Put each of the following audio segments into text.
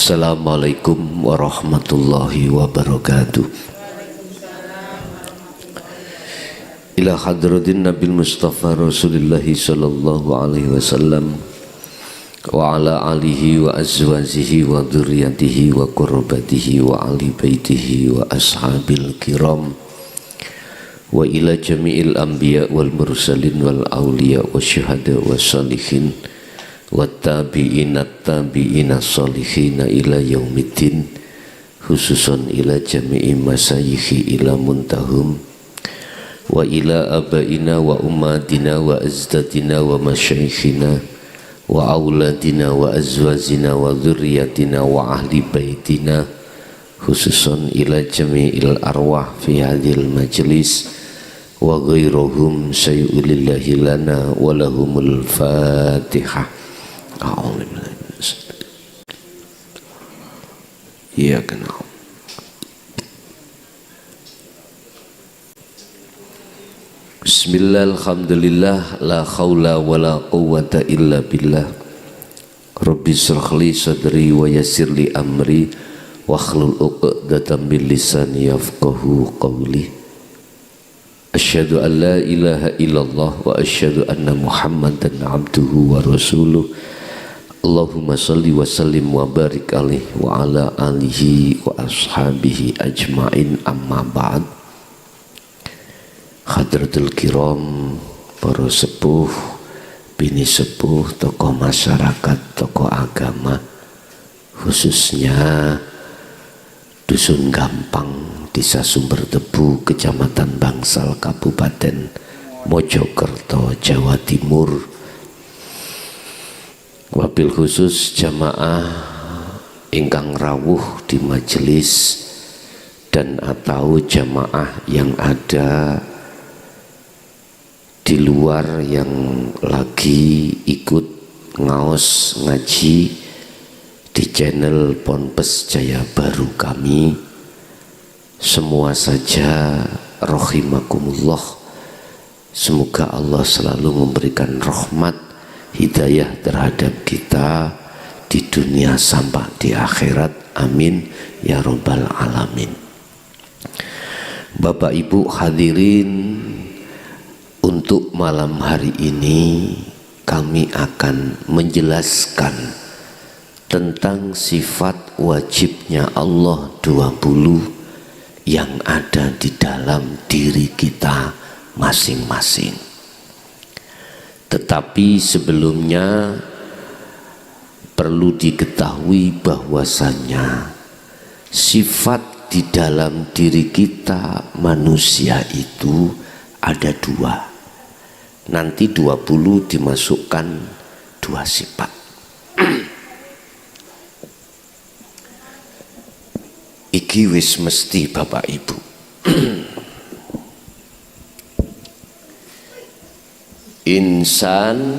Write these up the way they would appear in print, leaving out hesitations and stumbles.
Assalamualaikum warahmatullahi wabarakatuh. Ila hadratin Nabil Mustafa Rasulillahi sallallahu alaihi wasallam wa ala alihi wa azwajihi wa dzurriyyatihi wa qurrabatihi wa ali baitihi wa ashabil kiram wa ila jami'il anbiya wal mursalin wal awliya wa syuhada wa salihin wattabi'inat tabi'ina salihina ila yaumiddin, khususan ila jami'i masayikhi ila muntahum wa ila abaina wa ummatina wa azdadina wa masyayikhina wa auladina wa azwazina wa dzurriyyatina wa ahli baitina, khususan ila jami'il arwah fi hadhil majlis wa ghairuhum sayyulillahi lana wa lahumul fatihah. Iya kenal. Bismillah, alhamdulillah, la khawla wa la quwwata illa billah. Rabbi syrahli sadri wa yassirli amri wa akhlul uqdatan min lisani yafqahu qawli. Asyhadu an la ilaha illallah wa asyhadu anna Muhammadan abduhu wa rasuluh. Allahumma salli wa sallim wa barik alaihi wa ala alihi wa ashabihi ajma'in, amma ba'd. Hadratul kiram, para sepuh, bini sepuh, tokoh masyarakat, tokoh agama, khususnya Dusun Gampang, Desa Sumber Tebu, Kecamatan Bangsal, Kabupaten Mojokerto, Jawa Timur. Wabil khusus jamaah ingkang rawuh di majelis dan atau jamaah yang ada di luar yang lagi ikut ngaos ngaji di channel Ponpes Jaya Baru kami, semua saja rahimakumullah. Semoga Allah selalu memberikan rahmat hidayah terhadap kita di dunia sampai di akhirat, amin ya rabbal alamin. Bapak Ibu hadirin, untuk malam hari ini kami akan menjelaskan tentang sifat wajibnya Allah 20 yang ada di dalam diri kita masing-masing. Tetapi sebelumnya perlu diketahui bahwasannya sifat di dalam diri kita manusia itu ada dua. Nanti 20 dimasukkan dua sifat. Iki wis mesti Bapak Ibu. Insan,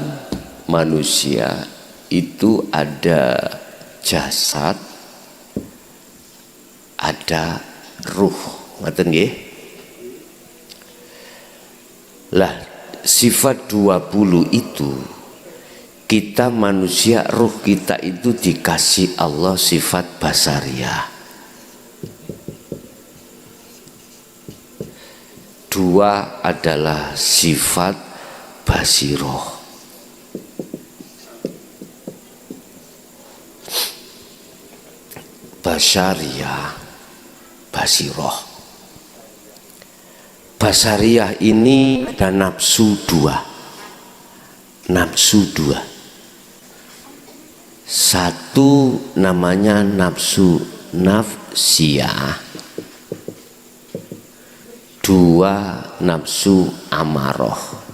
manusia itu ada jasad, ada ruh, ngoten nggih? Lah, sifat 20 itu kita manusia, ruh kita itu dikasih Allah sifat basariyah. Dua adalah sifat basiroh. Basariyah, basiroh. Basariyah ini ada nafsu dua. Nafsu dua. Satu namanya nafsu nafsiyah. Dua nafsu amaroh.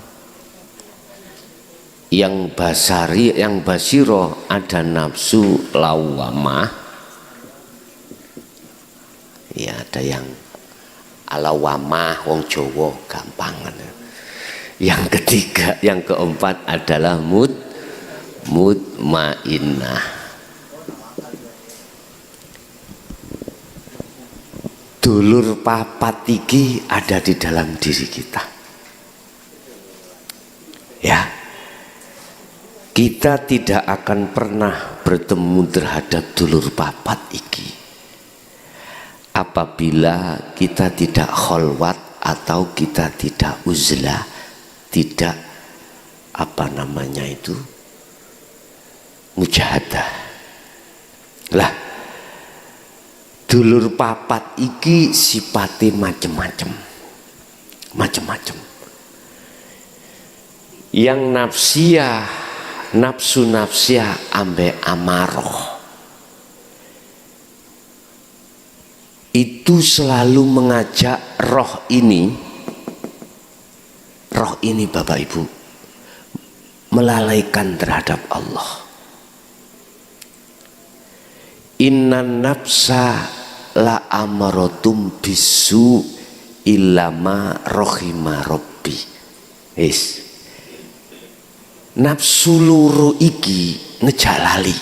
Yang basari, yang basiroh ada nafsu lawamah. Ya, ada yang alawamah, wong Jawa gampangan. Yang ketiga, yang keempat adalah mutmainnah. Dulur papat iki ada di dalam diri kita. Ya. Kita tidak akan pernah bertemu terhadap dulur papat iki apabila kita tidak kholwat atau kita tidak uzlah, tidak mujahadah. Lah dulur papat iki sipate macem-macem. Yang nafsu nafsiyah ambek amaroh itu selalu mengajak roh ini Bapak Ibu melalaikan terhadap Allah. Innan nafsa la amaratum bisu illama rohima robbi. Nafsu luru iki ngejalali.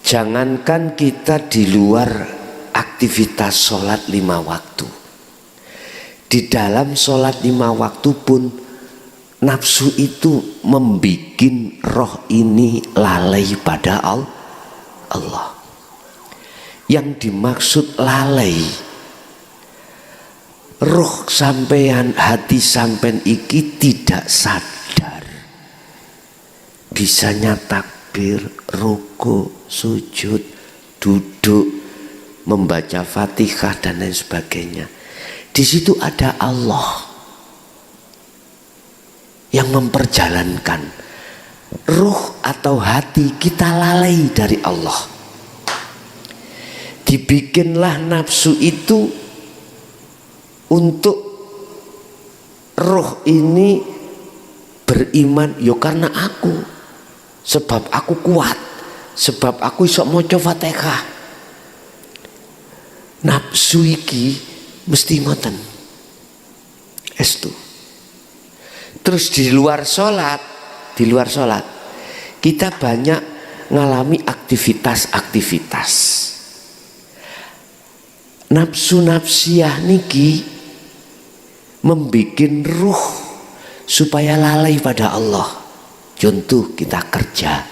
Jangankan kita di luar aktivitas sholat 5 waktu, di dalam sholat 5 waktu pun nafsu itu membikin roh ini lalai pada Allah. Yang dimaksud lalai, roh sampean, hati sampean iki tidak sadar bisanya takbir, ruku, sujud, duduk, membaca Fatihah dan lain sebagainya. Di situ ada Allah yang memperjalankan. Ruh atau hati kita lalai dari Allah. Dibikinlah nafsu itu untuk roh ini beriman, yo karena aku, sebab aku kuat, sebab aku iso maca Fatihah. Nafsu iki mesti ngoten. Estu. Terus di luar sholat kita banyak ngalami aktivitas. Nafsu nafsiyah niki membikin ruh supaya lalai pada Allah. Contoh kita kerja.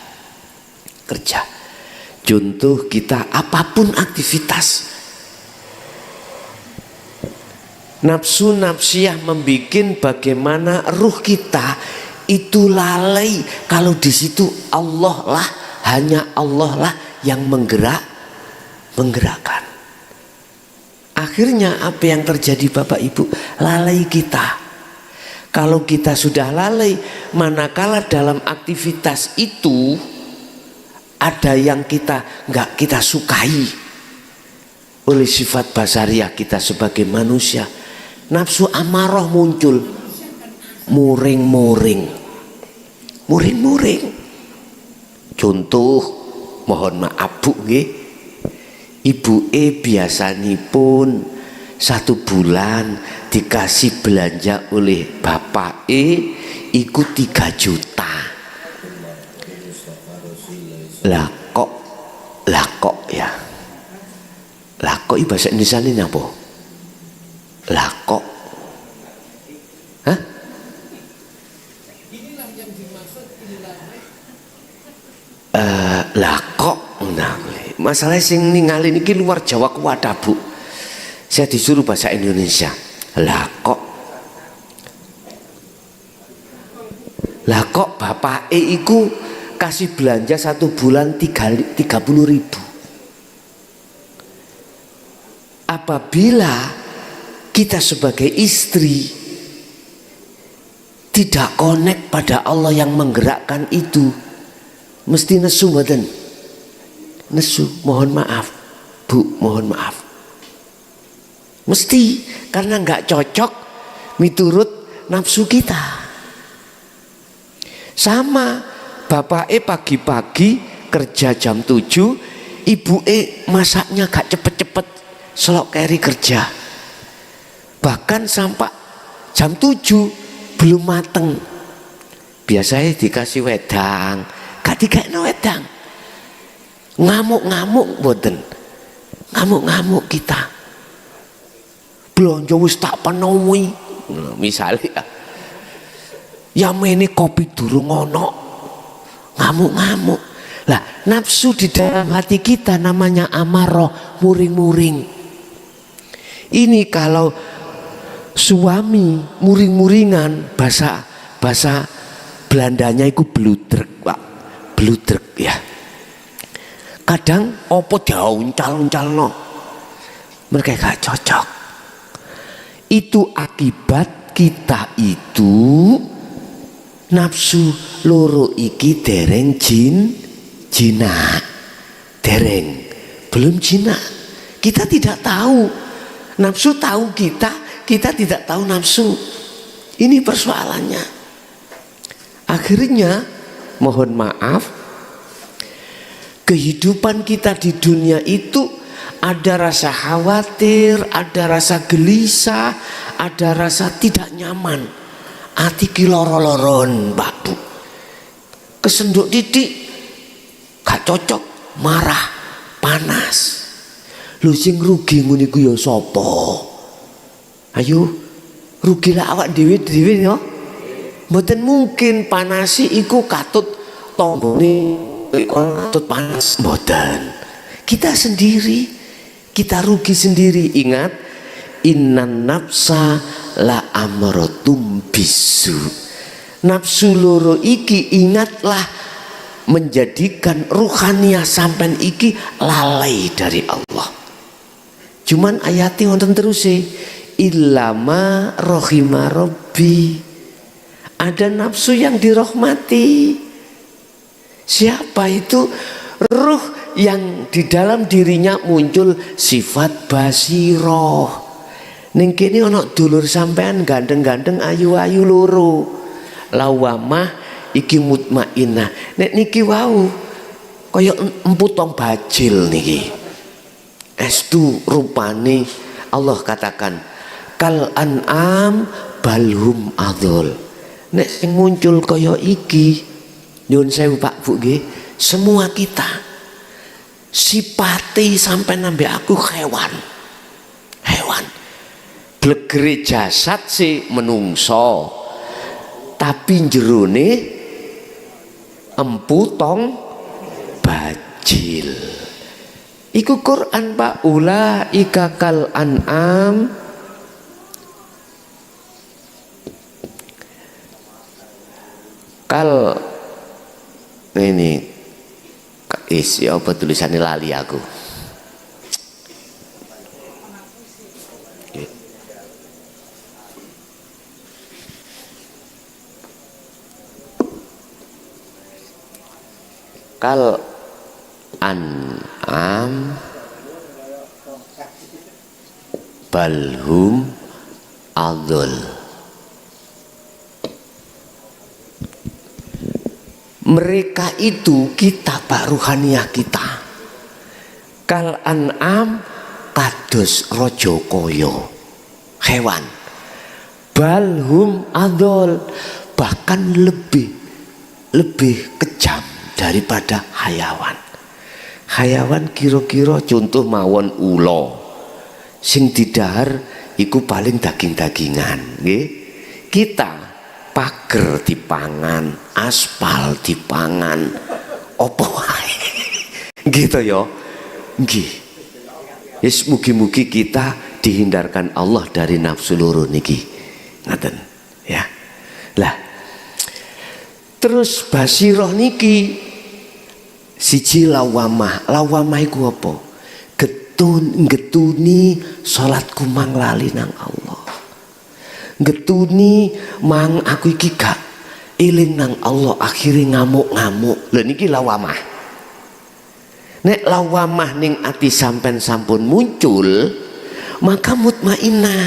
Contoh kita apapun aktivitas. Nafsu nafsiyah membikin bagaimana ruh kita itu lalai kalau di situ Allah lah, hanya Allah lah yang menggerakkan. Akhirnya apa yang terjadi Bapak Ibu? Lalai kita. Kalau kita sudah lalai, manakala dalam aktivitas itu ada yang nggak kita sukai oleh sifat basariah kita sebagai manusia, nafsu amarah muncul, muring. Contoh, mohon maaf Bu nggih, ibu biasanipun 1 bulan dikasih belanja oleh bapak iku 3 juta. Lah kok ya. Lah kok bahasa Indonesia ini apa? Lah kok. Hah? Lah kok. Nah, masalah sing ningali niki luar Jawa kuat Bu. Saya disuruh bahasa Indonesia. Lah kok bapak iku kasih belanja 1 bulan 30.000. Apabila kita sebagai istri tidak connect pada Allah yang menggerakkan itu, mesti nesu mboten? Nesu, mohon maaf Bu, mohon maaf. Mesti, karena nggak cocok miturut nafsu kita. Sama, bapak pagi-pagi kerja jam 7, ibu masaknya gak cepet-cepet, selok keri kerja. Bahkan sampai jam 7 belum mateng. Biasanya dikasih wedang, gak dikasih wedang. Ngamuk-ngamuk mboten. Ngamuk-ngamuk kita. Belanja wis tak penuhi. Misalnya Ya mene kopi durung ono, ngamuk-ngamuk. Lah nafsu di dalam hati kita namanya amarah, muring-muring. Ini kalau suami muring-muringan, bahasa Belandanya itu bludrek, Pak. Bludrek ya. Kadang opo diuncal-uncalno. Mereka gak cocok. Itu akibat kita itu nafsu loro iki dereng jinak. Dereng, belum jinak. Kita tidak tahu. Nafsu tahu kita tidak tahu nafsu. Ini persoalannya. Akhirnya mohon maaf, kehidupan kita di dunia itu ada rasa khawatir, ada rasa gelisah, ada rasa tidak nyaman. Ati ki loro-loron, Pak Bu. Kesenduk titik gak cocok, marah, panas. Lu sing rugi ngene iku ya sapa? Ayo, rugilah awak dhewe-dhewe ya. Mboten mungkin panasi iku katut tombone katut panas, mboten. Kita sendiri, kita rugi sendiri. Ingat, innan nafsa la amrotum bisu. Nafsu loro iki ingatlah menjadikan ruhaniyah sampean iki lalai dari Allah. Cuman ayati wonten terus illama rohima robbi. Ada nafsu yang dirahmati. Siapa itu? Ruh yang di dalam dirinya muncul sifat basiroh. Ning kene ana dulur sampean gandeng-gandeng ayu-ayu loro. Lawamah iki mutmainah. Nek niki wau kaya emputong bajil niki. Estu rupane Allah katakan kal an'am balhum adol. Nek sing muncul kaya iki nyuwun sewu Pak Bu nggih, semua kita sipati sampai nambe aku hewan. Blegere jasad si menungso, tapi jerone emputong bajil. Iku Quran Pak, ulaika kal an'am kal ini isi apa tulisannya lali aku. Kal an'am balhum adol. Mereka itu kita Pak, ruhaniyah kita. Kal an'am kados raja kaya hewan. Balhum adol, bahkan lebih kejam daripada hayawan. Hayawan kira-kira contoh mawon ula. Sing didahar iku paling daging-dagingan, nggih. Kita pager dipangan, aspal dipangan, opo wae. Gitu ya. Nggih. Wis mugi-mugi kita dihindarkan Allah dari nafsu loro niki. Ngaten, ya. Lah. Terus basiroh niki siji lawamah. Lawamah iku apa? Getuni salatku mang lali nang Allah. Getuni mang aku iki gak eling nang Allah, akhirnya ngamuk-ngamuk. Lha niki lawamah. Nek lawamah ning ati sampean sampun muncul, maka mutmainah.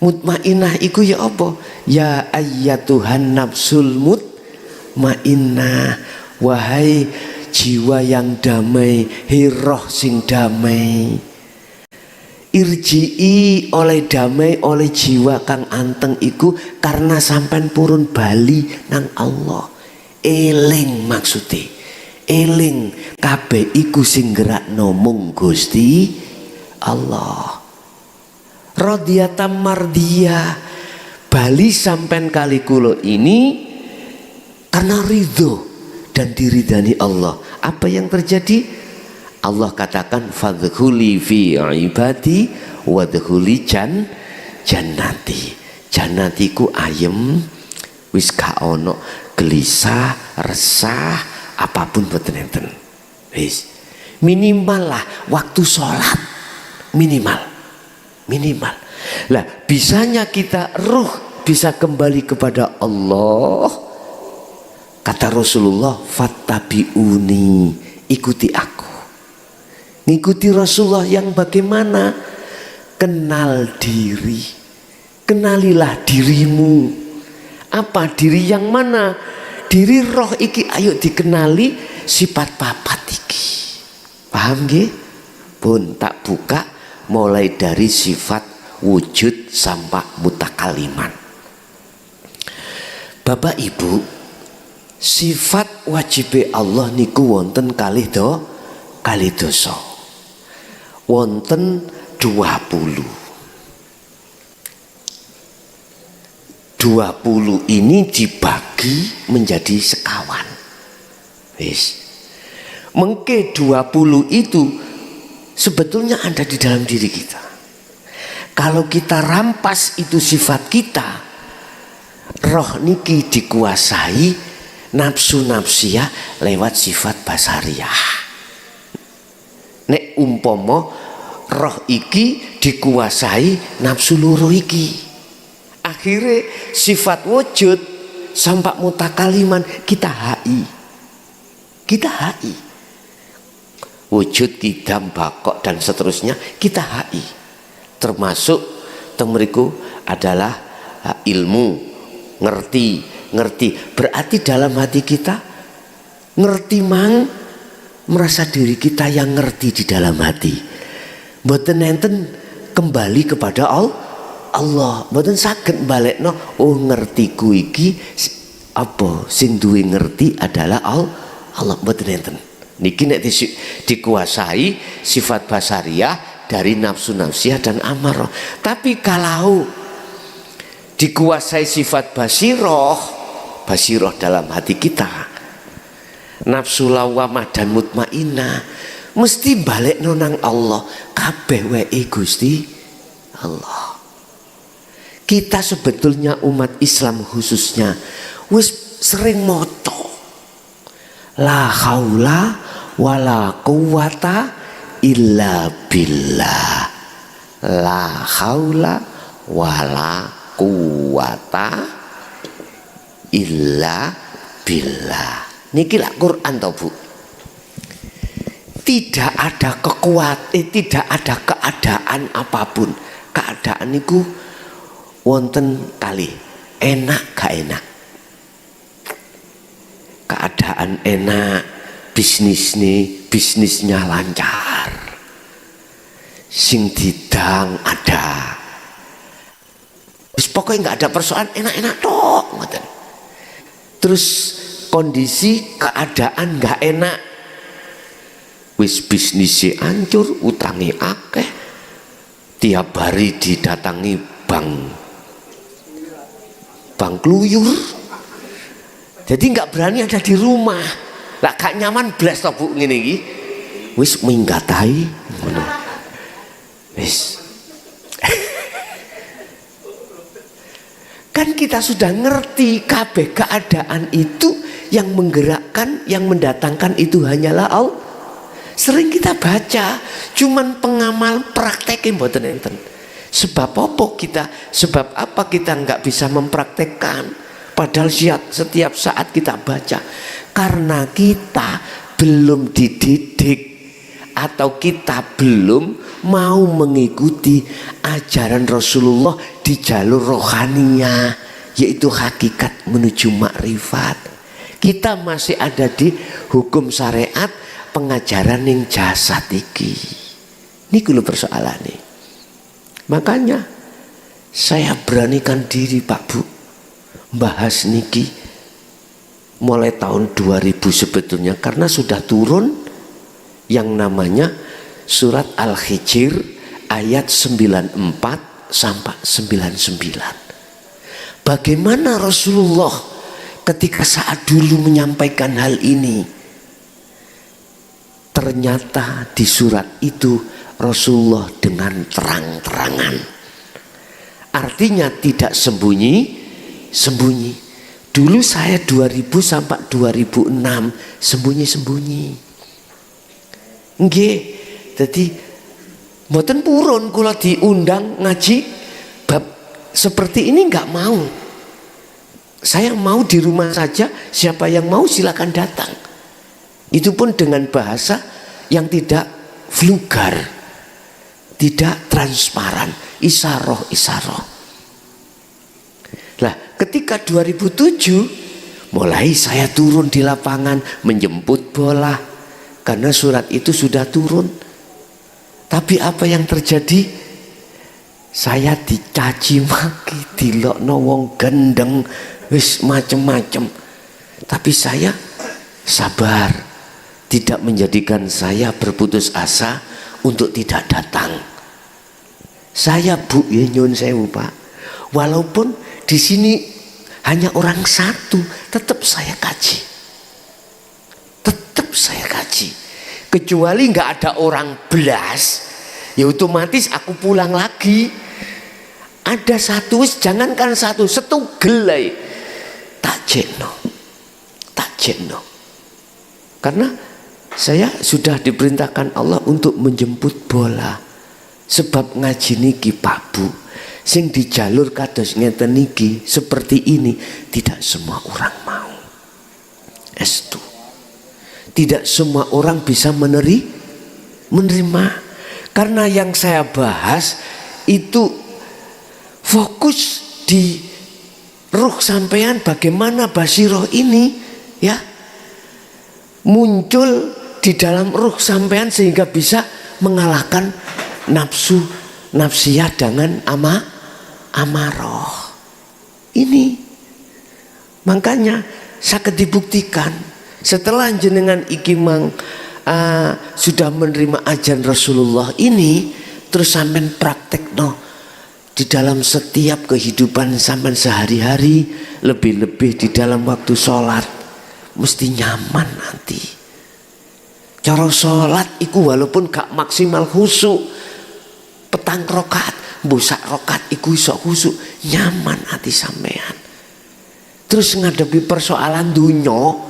Mutmainah iku ya apa? Ya ayyatuhan nafsul mutmainah, wahai jiwa yang damai, hiroh sing damai. Irji'i oleh damai oleh jiwa kang anteng iku karena sampean purun bali nang Allah. Eling maksude. Eling kabeh iku sing gerakno mung Gusti Allah. Radhiyatam mardiyah, bali sampean kali kula ini karena ridho dan diridani Allah. Apa yang terjadi? Allah katakan fadkhuli fi ibadi wadkhuli jannati. Jannatiku ayem, wis gak ono gelisah, resah, apapun boten enten. Wis minimal lah waktu sholat, minimal. Lah bisanya kita ruh bisa kembali kepada Allah. Kata Rasulullah, fattabi'uni, ikuti aku. Ngikuti Rasulullah yang bagaimana? Kenal diri. Kenalilah dirimu. Apa diri yang mana? Diri roh iki ayo dikenali sifat papat iki. Paham nggih? Pun tak buka mulai dari sifat wujud sampai mutakaliman. Bapak Ibu, sifat wajib Allah niku wonten kalih dosa. Wonten 20 ini dibagi menjadi sekawan. Wis. Mengke 20 itu sebetulnya ada di dalam diri kita. Kalau kita rampas itu sifat kita, roh niki dikuasai nafsu-nafsiyah lewat sifat basariyah. Nek umpomo roh iki dikuasai nafsu loro iki. Akhirnya sifat wujud sampai mutakaliman kita HI. Wujud, kidam, bakok dan seterusnya kita HI. Termasuk temeriku adalah ilmu, ngerti. Berarti dalam hati kita ngerti merasa diri kita yang ngerti di dalam hati. Mboten enten kembali kepada Allah, mboten saged balekno. Oh ngertiku iki apa sing duwe ngerti adalah Allah, mboten enten. Niki nek dikuasai sifat basariyah dari nafsu-nafsiyah dan amarah. Tapi kalau dikuasai sifat basiroh dalam hati kita, nafsu lawamah dan mutmainah, mesti balik nonang Allah. Kabeh wae Gusti Allah. Kita sebetulnya umat Islam khususnya wis sering moto la haula wala quwata illa billah. La haula wala quwata illa billah. Niki lah Quran toh Bu. Tidak ada tidak ada keadaan apapun. Keadaan niku wonten kali enak gak enak. Keadaan enak, bisnisnya lancar. Sing didang ada. Pokoknya nggak ada persoalan, enak-enak tok. Terus kondisi keadaan nggak enak. Wis bisnisnya hancur, utangi akeh. Tiap hari didatangi bank kluyur. Jadi nggak berani ada di rumah. Lah gak nyaman blas to Bu ngene iki. Wis minggatai ngono. Wis. Kan kita sudah ngerti kabeh keadaan itu yang menggerakkan, yang mendatangkan itu hanyalah Allah. Sering kita baca, cuman pengamal praktekin mboten enten. Sebab apa kita nggak bisa mempraktekkan? Padahal setiap saat kita baca, karena kita belum dididik atau kita belum mau mengikuti ajaran Rasulullah di jalur rohaninya, yaitu hakikat menuju makrifat. Kita masih ada di hukum syariat pengajaran yang jasad iki. Ini dulu persoalannya. Makanya saya beranikan diri Pak Bu bahas niki mulai tahun 2000 sebetulnya, karena sudah turun yang namanya surat Al-Hijr ayat 94 sampai 99. Bagaimana Rasulullah ketika saat dulu menyampaikan hal ini? Ternyata di surat itu Rasulullah dengan terang-terangan. Artinya tidak sembunyi-sembunyi. Dulu saya 2000 sampai 2006 sembunyi-sembunyi. Nggih, jadi mboten purun kula diundang ngaji bab seperti ini enggak mau. Saya mau di rumah saja, siapa yang mau silakan datang. Itu pun dengan bahasa yang tidak vulgar, tidak transparan, isaroh. Lah, ketika 2007 mulai saya turun di lapangan menjemput bola karena surat itu sudah turun. Tapi apa yang terjadi? Saya dicaci maki, dilokno wong gendeng, wis macem-macem. Tapi saya sabar. Tidak menjadikan saya berputus asa untuk tidak datang. Saya Bu nyun sewu Pak. Walaupun di sini hanya orang satu, tetap saya kaji. Kecuali nggak ada orang belas, ya otomatis aku pulang lagi. Ada satu, jangankan satu, setugel tak jekno. Karena saya sudah diperintahkan Allah untuk menjemput bola. Sebab ngaji niki Pak Bu, sing di jalur kados ngeten niki seperti ini tidak semua orang mau. Estu. Tidak semua orang bisa menerima. Karena yang saya bahas itu fokus di ruh sampean, bagaimana basiroh ini ya muncul di dalam ruh sampean sehingga bisa mengalahkan nafsiyah dengan amarah. Ini makanya sakit dibuktikan setelah jenengan ikimang sudah menerima ajaran Rasulullah ini, terus sampean praktek di dalam setiap kehidupan sampean sehari-hari, lebih-lebih di dalam waktu sholat mesti nyaman nanti. Cara sholat iku walaupun gak maksimal khusyuk, petang rokaat, busak rokaat iku iso khusyuk, nyaman hati sampean. Terus ngadepi persoalan dunya,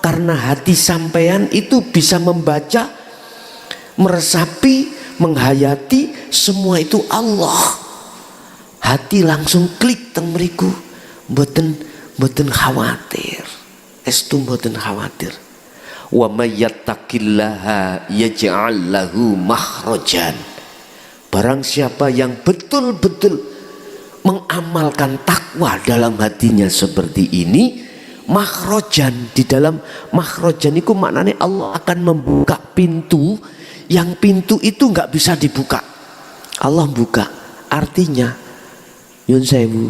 karena hati sampean itu bisa membaca, meresapi, menghayati semua itu Allah. Hati langsung klik teng mriku, mboten khawatir. Estu mboten khawatir. Wa may yattaqillaha yaj'al lahu makhrajan. Barang siapa yang betul-betul mengamalkan takwa dalam hatinya seperti ini, makhrajan, di dalam makhrajan itu maknanya Allah akan membuka pintu yang pintu itu nggak bisa dibuka. Allah buka. Artinya yun sewu,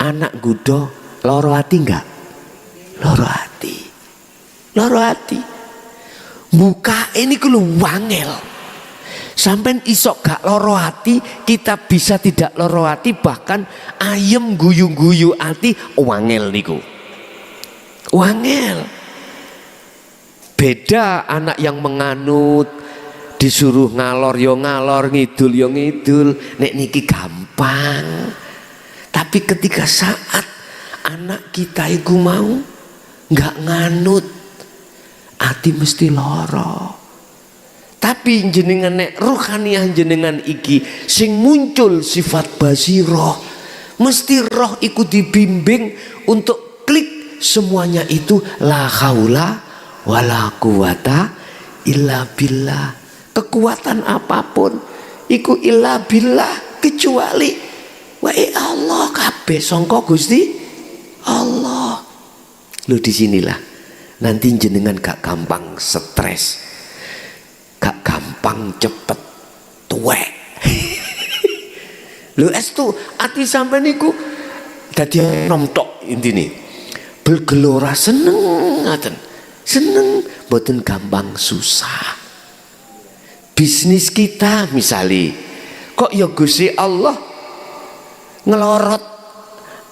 anak gudo loro hati nggak? Loro hati. Buka ini kudu wangel. Sampai isok gak loro hati, kita bisa tidak loro hati, bahkan ayem guyu-guyu hati wangel niku. Wangel. Beda anak yang menganut, disuruh ngalor yo ngalor, ngidul yo ngidul, nek niki gampang. Tapi ketika saat anak kita iku mau nggak nganut, hati mesti loro. Tapi jenengan nek ruhaniah jenengan iki sing muncul sifat basiroh, mesti roh iku dibimbing untuk klik semuanya itu la haula wala quwata illa billah. Kekuatan apapun iku illa billah, kecuali wae Allah kabeh sangka Gusti Allah. Loh disinilah nanti jenengan gak gampang stres, gak gampang cepet tuwek. Lho estu ati sampean niku dadi enom tok intine. Bergelora seneng ngaten. Seneng mboten gampang susah. Bisnis kita misali kok ya Gusti Allah ngelorot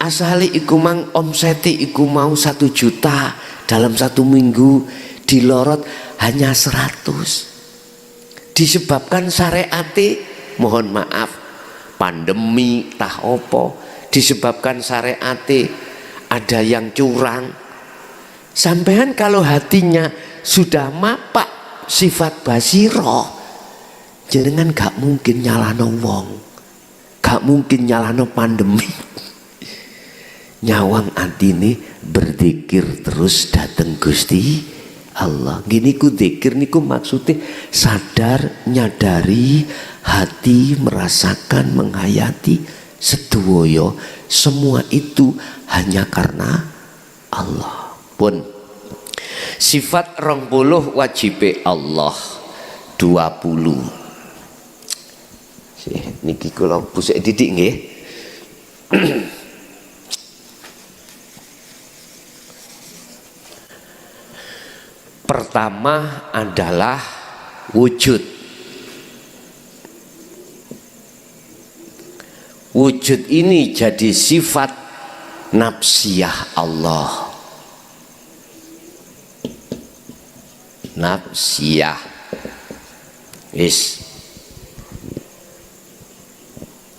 asali iku mang omseti iku mau 1 juta dalam 1 minggu, dilorot hanya 100. Disebabkan syariate, mohon maaf, pandemi tah opo, disebabkan syariate ada yang curang. Sampean kalau hatinya sudah mapak sifat basiroh, jenengan gak mungkin nyalano wong, gak mungkin nyalano pandemi. Nyawang atine berzikir terus dateng Gusti Allah. Gini ku zikir niku maksudnya sadar, nyadari, hati merasakan, menghayati sedoyo semua itu hanya karena Allah. Pun sifat 20 wajibe Allah 20. Niki kula busuk didik nggih. Pertama adalah wujud. Wujud ini jadi sifat nafsiyah Allah. Nafsiyah. Wis.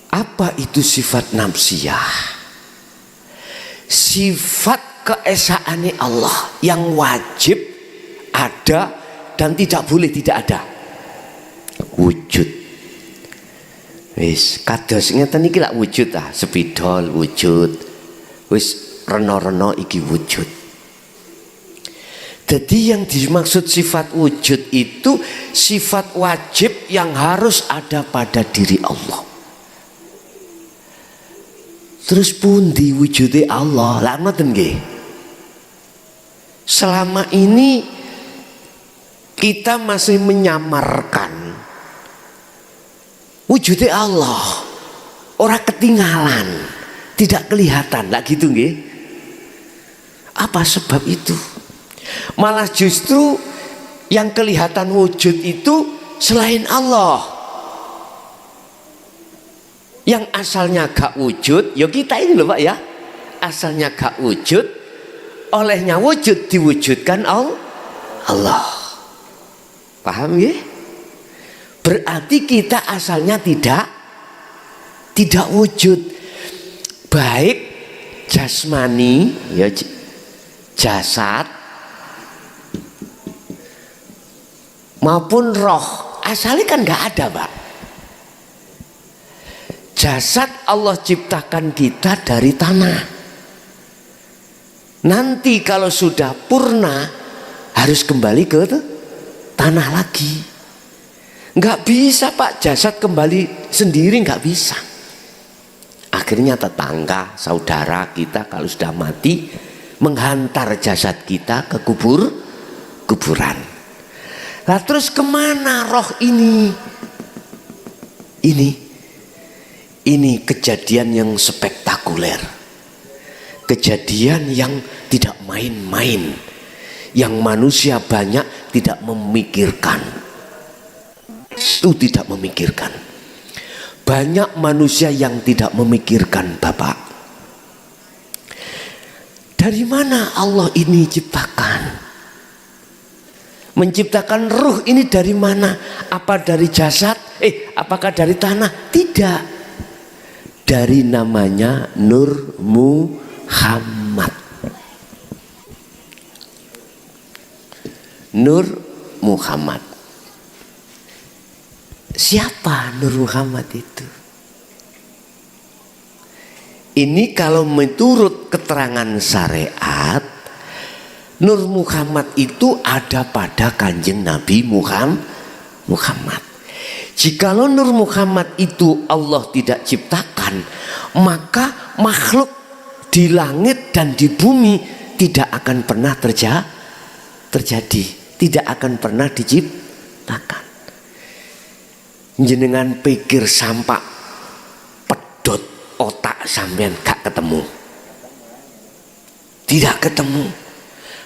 Apa itu sifat nafsiyah? Sifat keesaane Allah yang wajib ada dan tidak boleh tidak ada. Wujud. Wis kados ngeten iki lak wujud sepidol wujud. Wis rena-rena iki wujud. Jadi yang dimaksud sifat wujud itu sifat wajib yang harus ada pada diri Allah. Terus pundi wujude Allah? Lah ngoten nggih. Selama ini kita masih menyamarkan wujudnya Allah, orang ketinggalan, tidak kelihatan, lah gitu nggih. Apa sebab itu? Malah justru yang kelihatan wujud itu selain Allah. Yang asalnya gak wujud, ya kita ini loh Pak ya. Asalnya gak wujud, olehnya wujud diwujudkan Allah. Paham ya? Berarti kita asalnya tidak wujud. Baik jasmani ya, jasad maupun roh asalnya kan nggak ada Pak. Jasad Allah ciptakan kita dari tanah. Nanti kalau sudah purna harus kembali ke tanah lagi. Nggak bisa Pak jasad kembali sendiri, nggak bisa. Akhirnya tetangga, saudara kita kalau sudah mati menghantar jasad kita ke kuburan. Lah terus kemana roh ini? Ini kejadian yang spektakuler. Kejadian yang tidak main-main. Yang manusia banyak tidak memikirkan. Itu tidak memikirkan. Banyak manusia yang tidak memikirkan Bapak. Dari mana Allah ini ciptakan? Menciptakan ruh ini dari mana? Apa dari jasad? Apakah dari tanah? Tidak. Dari namanya Nur Muhammad. Nur Muhammad. Siapa Nur Muhammad itu? Ini kalau menurut keterangan syariat, Nur Muhammad itu ada pada kanjeng Nabi Muhammad. Jikalau Nur Muhammad itu Allah tidak ciptakan, maka makhluk di langit dan di bumi tidak akan pernah terjadi. Tidak akan pernah diciptakan. Jenengan pikir sampak pedot otak sampean gak ketemu. Tidak ketemu.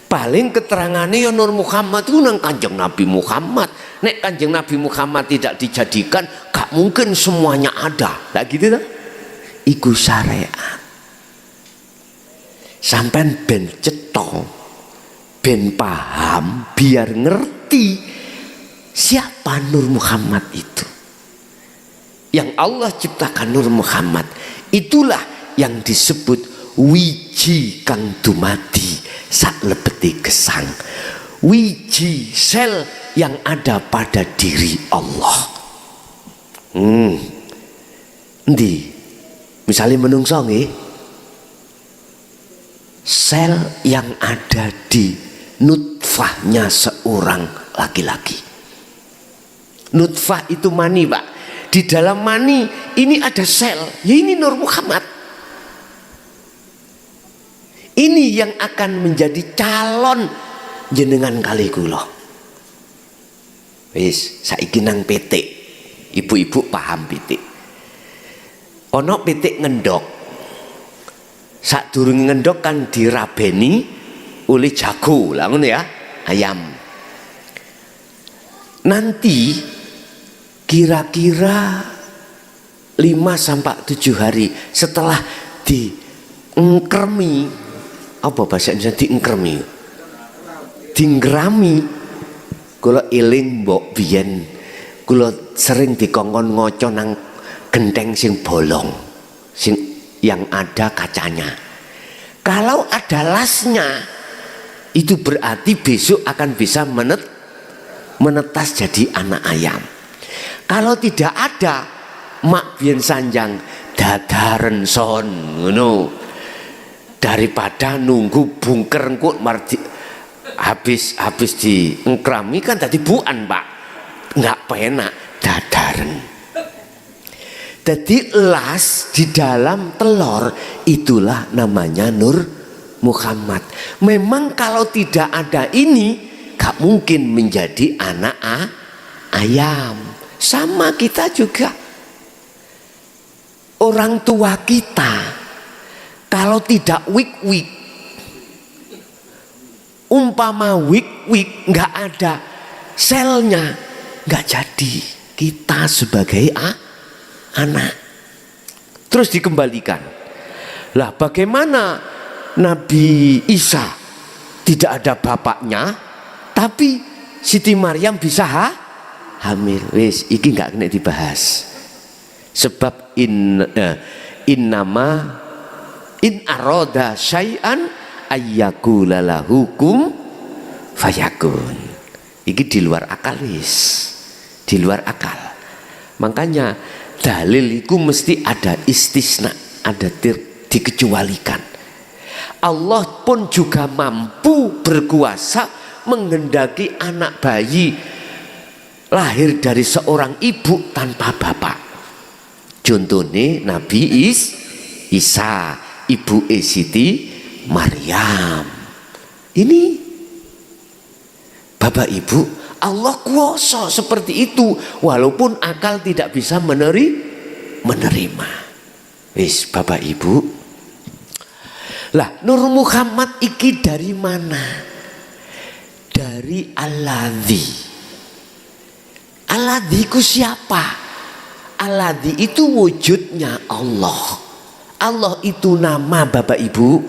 Paling keterangannya ya Nur Muhammad itu nang kanjeng Nabi Muhammad. Nek kanjeng Nabi Muhammad tidak dijadikan, gak mungkin semuanya ada. Lah gitu kan? iku syariat. Sampean ben cetha, ben paham, biar ngerti siapa Nur Muhammad itu. Yang Allah ciptakan Nur Muhammad, itulah yang disebut wiji kang dumadi sak lebeti gesang. Wiji sel yang ada pada diri Allah. Ndi misalnya menungso nggih, sel yang ada di nutfahnya seorang laki-laki. Nutfah itu mani, Pak. Di dalam mani ini ada sel, ya ini Nur Muhammad. Ini yang akan menjadi calon jenengan kali kula. Wis saiki nang pitik. Ibu-ibu paham pitik. Ono pitik ngendok. Sadurunge ngendok kan dirabeni oleh jago, lah ngono ya, ayam. Nanti kira-kira 5 sampai 7 hari setelah diengkremi, apa bahasa Indonesia diengkremi? Dinggrami. Kula eling mbok biyen kula sering dikongkon ngoco nang genteng sing bolong, sing yang ada kacanya. Kalau ada lasnya, itu berarti besok akan bisa menetas jadi anak ayam. Kalau tidak ada, mak biyen sanjang dadaren son ngono. Daripada nunggu bungker engko habis diengkrami kan tadi buan, Pak. Enggak penak dadaren. Jadi las di dalam telur itulah namanya Nur Muhammad. Memang kalau tidak ada ini gak mungkin menjadi anak ayam. Sama kita juga. Orang tua kita kalau tidak wik-wik, umpama wik-wik nggak ada selnya, nggak jadi kita sebagai anak. Terus dikembalikan. Lah bagaimana Nabi Isa tidak ada bapaknya, tapi Siti Maryam bisa hamil? Wis iki nggak kena dibahas. Sebab in aroda syai'an ayyakula lahukum fayakun. Iki di luar akal wis. Di luar akal. Makanya dalil itu mesti ada istisna, ada dikecualikan. Allah pun juga mampu berkuasa menghendaki anak bayi lahir dari seorang ibu tanpa bapak. Contohnya Nabi Isa, ibu Siti Maryam. Ini Bapak Ibu, Allah kuasa seperti itu walaupun akal tidak bisa menerima. Wis Bapak Ibu. Lah Nur Muhammad iki dari mana? Dari Alladzi. Alladzi ku siapa? Alladzi itu wujudnya Allah. Allah itu nama Bapak Ibu.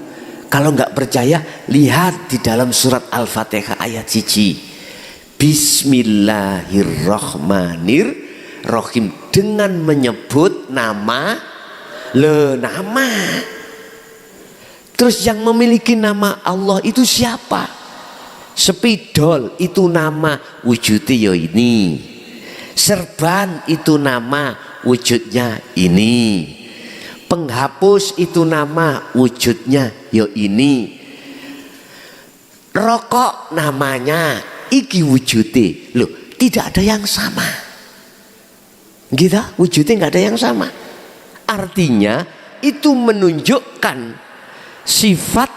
Kalau nggak percaya lihat di dalam surat Al-Fatihah ayat 1. Bismillahirrahmanirrahim, dengan menyebut nama. Terus yang memiliki nama Allah itu siapa? Spidol itu nama wujudnya ini. Serban itu nama wujudnya ini. Penghapus itu nama wujudnya yo ini. Rokok namanya iki wujudnya. Loh, tidak ada yang sama. Gitu, wujudnya nggak ada yang sama. Artinya itu menunjukkan sifat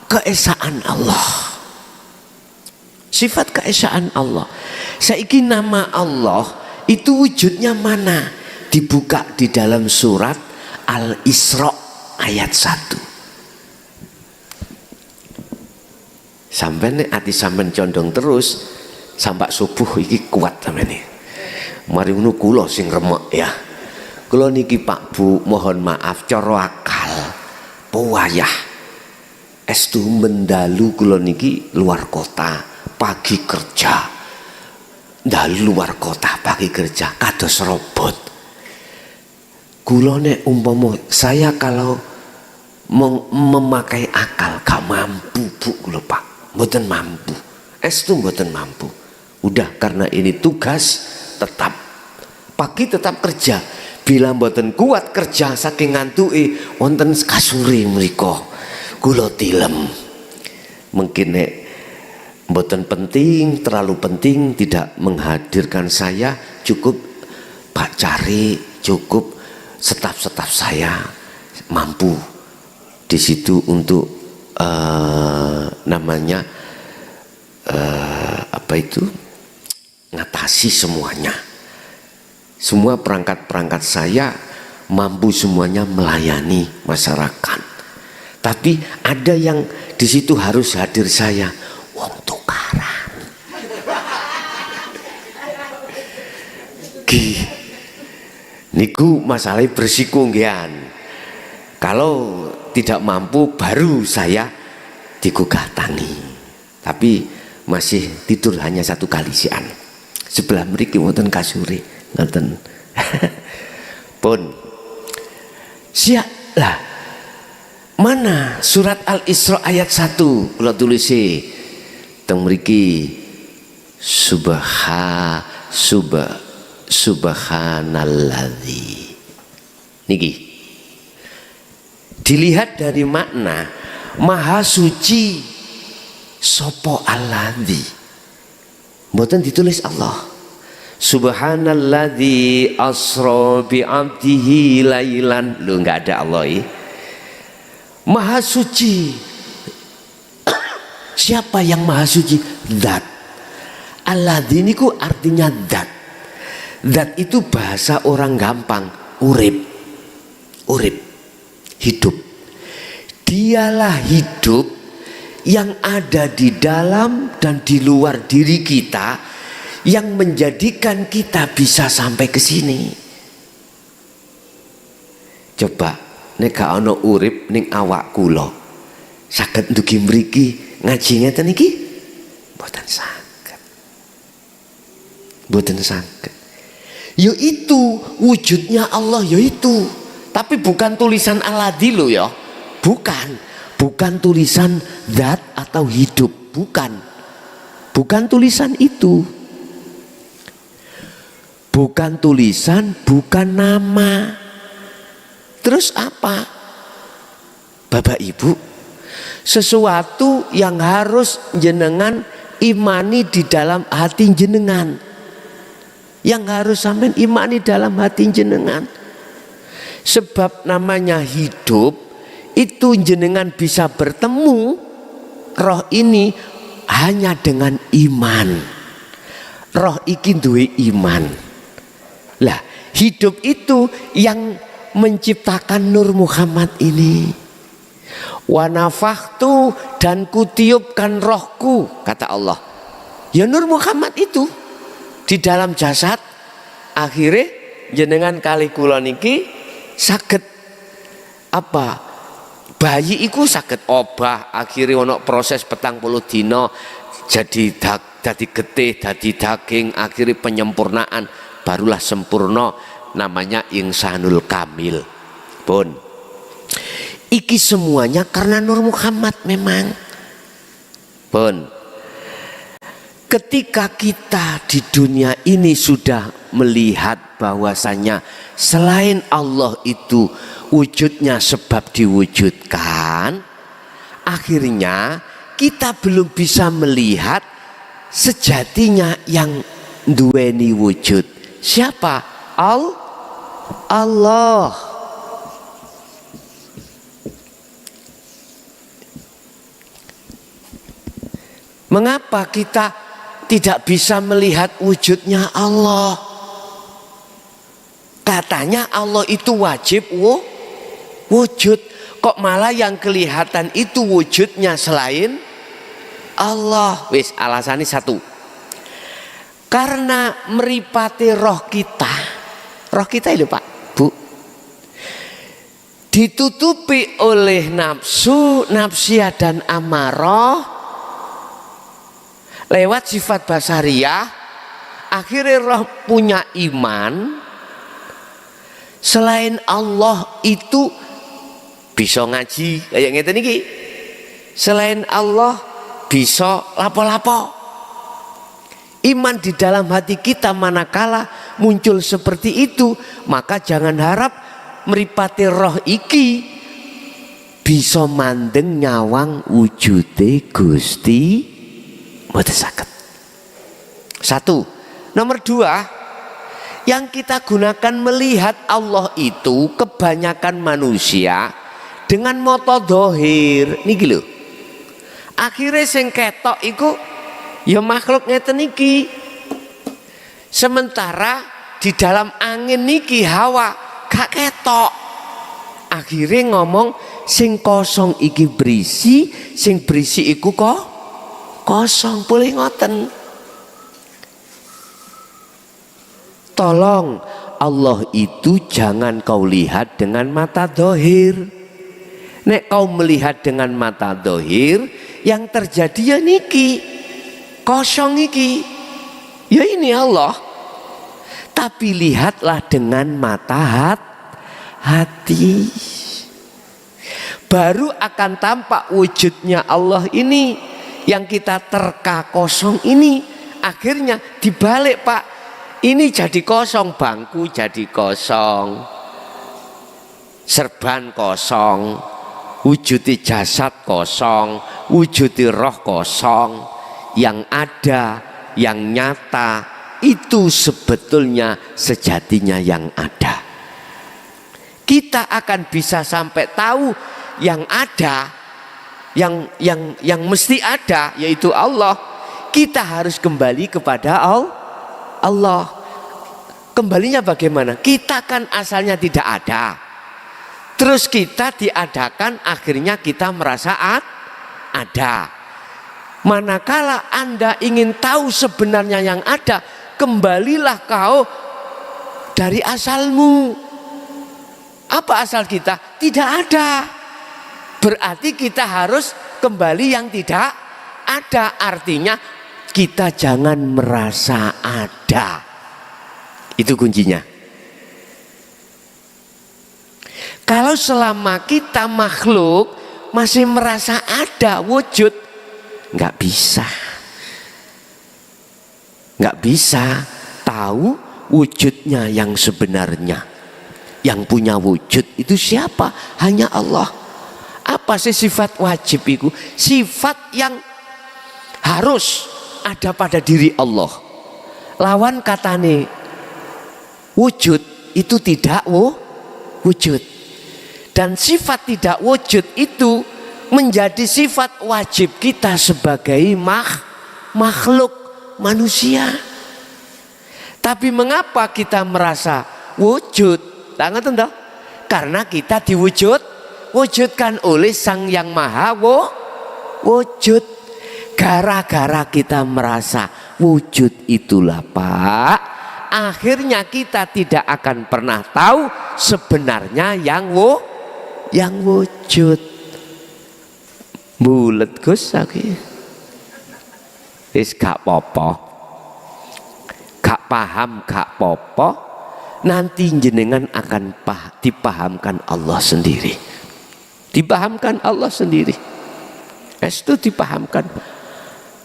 keesaan Allah. Sifat keesaan Allah. Saiki nama Allah itu wujudnya mana? Dibuka di dalam surat Al-Isra ayat 1. Sampai nih hati sampean condong terus sampai subuh iki kuat sampean nih. Mari ngono kula sing remek ya. Kula niki Pak Bu, mohon maaf cara akal pewayah estu mendalu kula niki luar kota pagi kerja. Dalu luar kota pagi kerja kados robot. Kula nek umpama saya kalau memakai akal gak mampu Bu kula Pak. Mboten mampu. Estu mboten mampu. Udah karena ini tugas tetap pagi tetap kerja. Bila mboten kuat kerja saking ngantuke wonten kasure mriku kula tilem. Mungkin nek mboten penting, terlalu penting tidak menghadirkan saya, cukup Pak Cari, cukup staf-staf saya mampu di situ untuk namanya apa itu ngatasi semuanya. Semua perangkat-perangkat saya mampu semuanya melayani masyarakat. Tapi ada yang di situ harus hadir saya. Wong tukaran. Niku masalahnya bersiko ngian. Kalau tidak mampu baru saya digugatangi. Tapi masih tidur hanya 1 kali sian. Sebelah mriki wonten kasure, ngoten. Pun siap lah. Mana surat Al-Isra ayat 1 kula tulisi teng mriki subhanalladzi. Niki dilihat dari makna maha suci sapa alladzi. Mboten ditulis Allah. Subhanalladzi asra bi 'abdihi lailan. Lho enggak ada Allah ya. Maha suci. Siapa yang maha suci? Zat. Alladzi niku artinya zat. Zat itu bahasa orang gampang, urip. Urip. Hidup. Dialah hidup yang ada di dalam dan di luar diri kita yang menjadikan kita bisa sampai ke sini. Coba nek gak ana urip ning awak kula saged ndugi mriki ngaji ngeten iki mboten saged. Mboten saged. Yo itu wujudnya Allah yo itu. Tapi bukan tulisan Alladzi lho ya. Bukan. Bukan tulisan zat atau hidup, bukan. Bukan tulisan itu. Bukan tulisan, bukan nama. Terus apa? Bapak Ibu, sesuatu yang harus jenengan imani di dalam hati jenengan. Yang harus sampai imani dalam hati jenengan. Sebab namanya hidup, itu jenengan bisa bertemu roh ini hanya dengan iman. Roh iki duwe iman. Lah, hidup itu yang menciptakan Nur Muhammad ini. Wa nafakhtu dan kutiupkan rohku, kata Allah. Ya Nur Muhammad itu di dalam jasad. Akhirnya jenengan kali kula niki saged apa? Bayi iku saged obah, akhirnya ono proses 40 dina jadi getih, jadi daging, akhirnya penyempurnaan, barulah sempurna. Namanya insanul kamil. Pun iki semuanya karena Nur Muhammad memang. Pun ketika kita di dunia ini sudah melihat bahwasanya selain Allah itu wujudnya sebab diwujudkan, akhirnya kita belum bisa melihat sejatinya yang duweni wujud. Siapa? Allah. Mengapa kita tidak bisa melihat wujudnya Allah? Katanya Allah itu wajib wujud. Kok malah yang kelihatan itu wujudnya selain Allah? Wis alasannya satu. Karena meripati roh kita. Roh kita itu Pak, Bu. ditutupi oleh nafsu, nafsiyah dan amarah lewat sifat basariyah. Akhirnya roh punya iman selain Allah itu bisa ngaji kayak ngeten iki. Selain Allah bisa lapo-lapo. Iman di dalam hati kita manakala muncul seperti itu, maka jangan harap mripate roh iki bisa mandeng nyawang wujude Gusti mboten saged. Satu. Nomor dua, yang kita gunakan melihat Allah itu kebanyakan manusia dengan mata dohir niki lho. Akhirnya sing ketok iku ya makhluk ngeten iki. Sementara di dalam angin niki hawa gak ketok. Akhirnya ngomong sing kosong iki berisi, sing berisi iku kok kosong. Boleh ngoten. Tolong, Allah itu jangan kau lihat dengan mata dohir. Nek kau melihat dengan mata dohir, yang terjadi ya niki kosong iki. Ya ini Allah. Tapi lihatlah dengan mata hati. Baru akan tampak wujudnya Allah ini. Yang kita terka kosong ini. Akhirnya dibalik Pak. Ini jadi kosong, bangku jadi kosong, serban kosong, wujudi jasad kosong, wujudi roh kosong. Yang ada, yang nyata itu sebetulnya sejatinya yang ada. Kita akan bisa sampai tahu yang ada, yang mesti ada, yaitu Allah. Kita harus kembali kepada Allah. Kembalinya bagaimana? Kita kan asalnya tidak ada. Terus kita diadakan, akhirnya kita merasa ada. Manakala Anda ingin tahu sebenarnya yang ada, kembalilah kau dari asalmu. Apa asal kita? Tidak ada. Berarti kita harus kembali yang tidak ada. Artinya kita jangan merasa ada. Itu kuncinya. Kalau selama kita makhluk masih merasa ada wujud, nggak bisa tahu wujudnya yang sebenarnya. Yang punya wujud itu siapa? Hanya Allah. Apa sih sifat wajib itu? Sifat yang harus ada pada diri Allah. Lawan katane wujud itu tidak wujud. Dan sifat tidak wujud itu menjadi sifat wajib kita sebagai makhluk manusia. Tapi mengapa kita merasa wujud? Tangan toh? Karena kita wujudkan oleh Sang Yang Maha wujud. Gara-gara kita merasa wujud itulah Pak, akhirnya kita tidak akan pernah tahu sebenarnya yang wujud. Bulet Gus lagi. Wis gak apa-apa. Gak paham gak apa-apa. Nanti jenengan akan dipahamkan Allah sendiri. Dipahamkan Allah sendiri. Itu dipahamkan.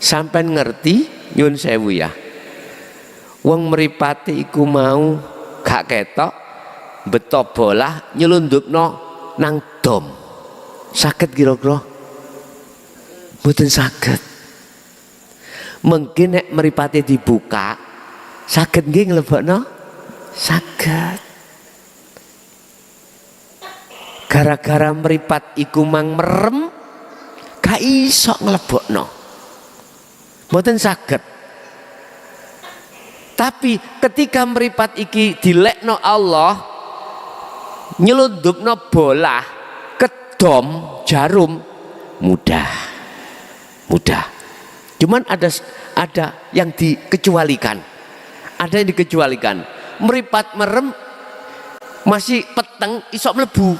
Sampai ngerti nyun sewu ya. Wong mripate iku mau gak ketok beto bolah nyelundupno nang dom. Saged kira-kira? Mboten saged. Mungkin nek mripate dibuka saged nggih nglebokno? Saged. Gara-gara mripat iku mang merem gak iso nglebokno. Mboten saged. Tapi ketika mripat iki dilekno Allah, nyelundupno bola kedom jarum, mudah. Cuman ada yang dikecualikan. Ada yang dikecualikan. Mripat merem masih peteng isok mlebu.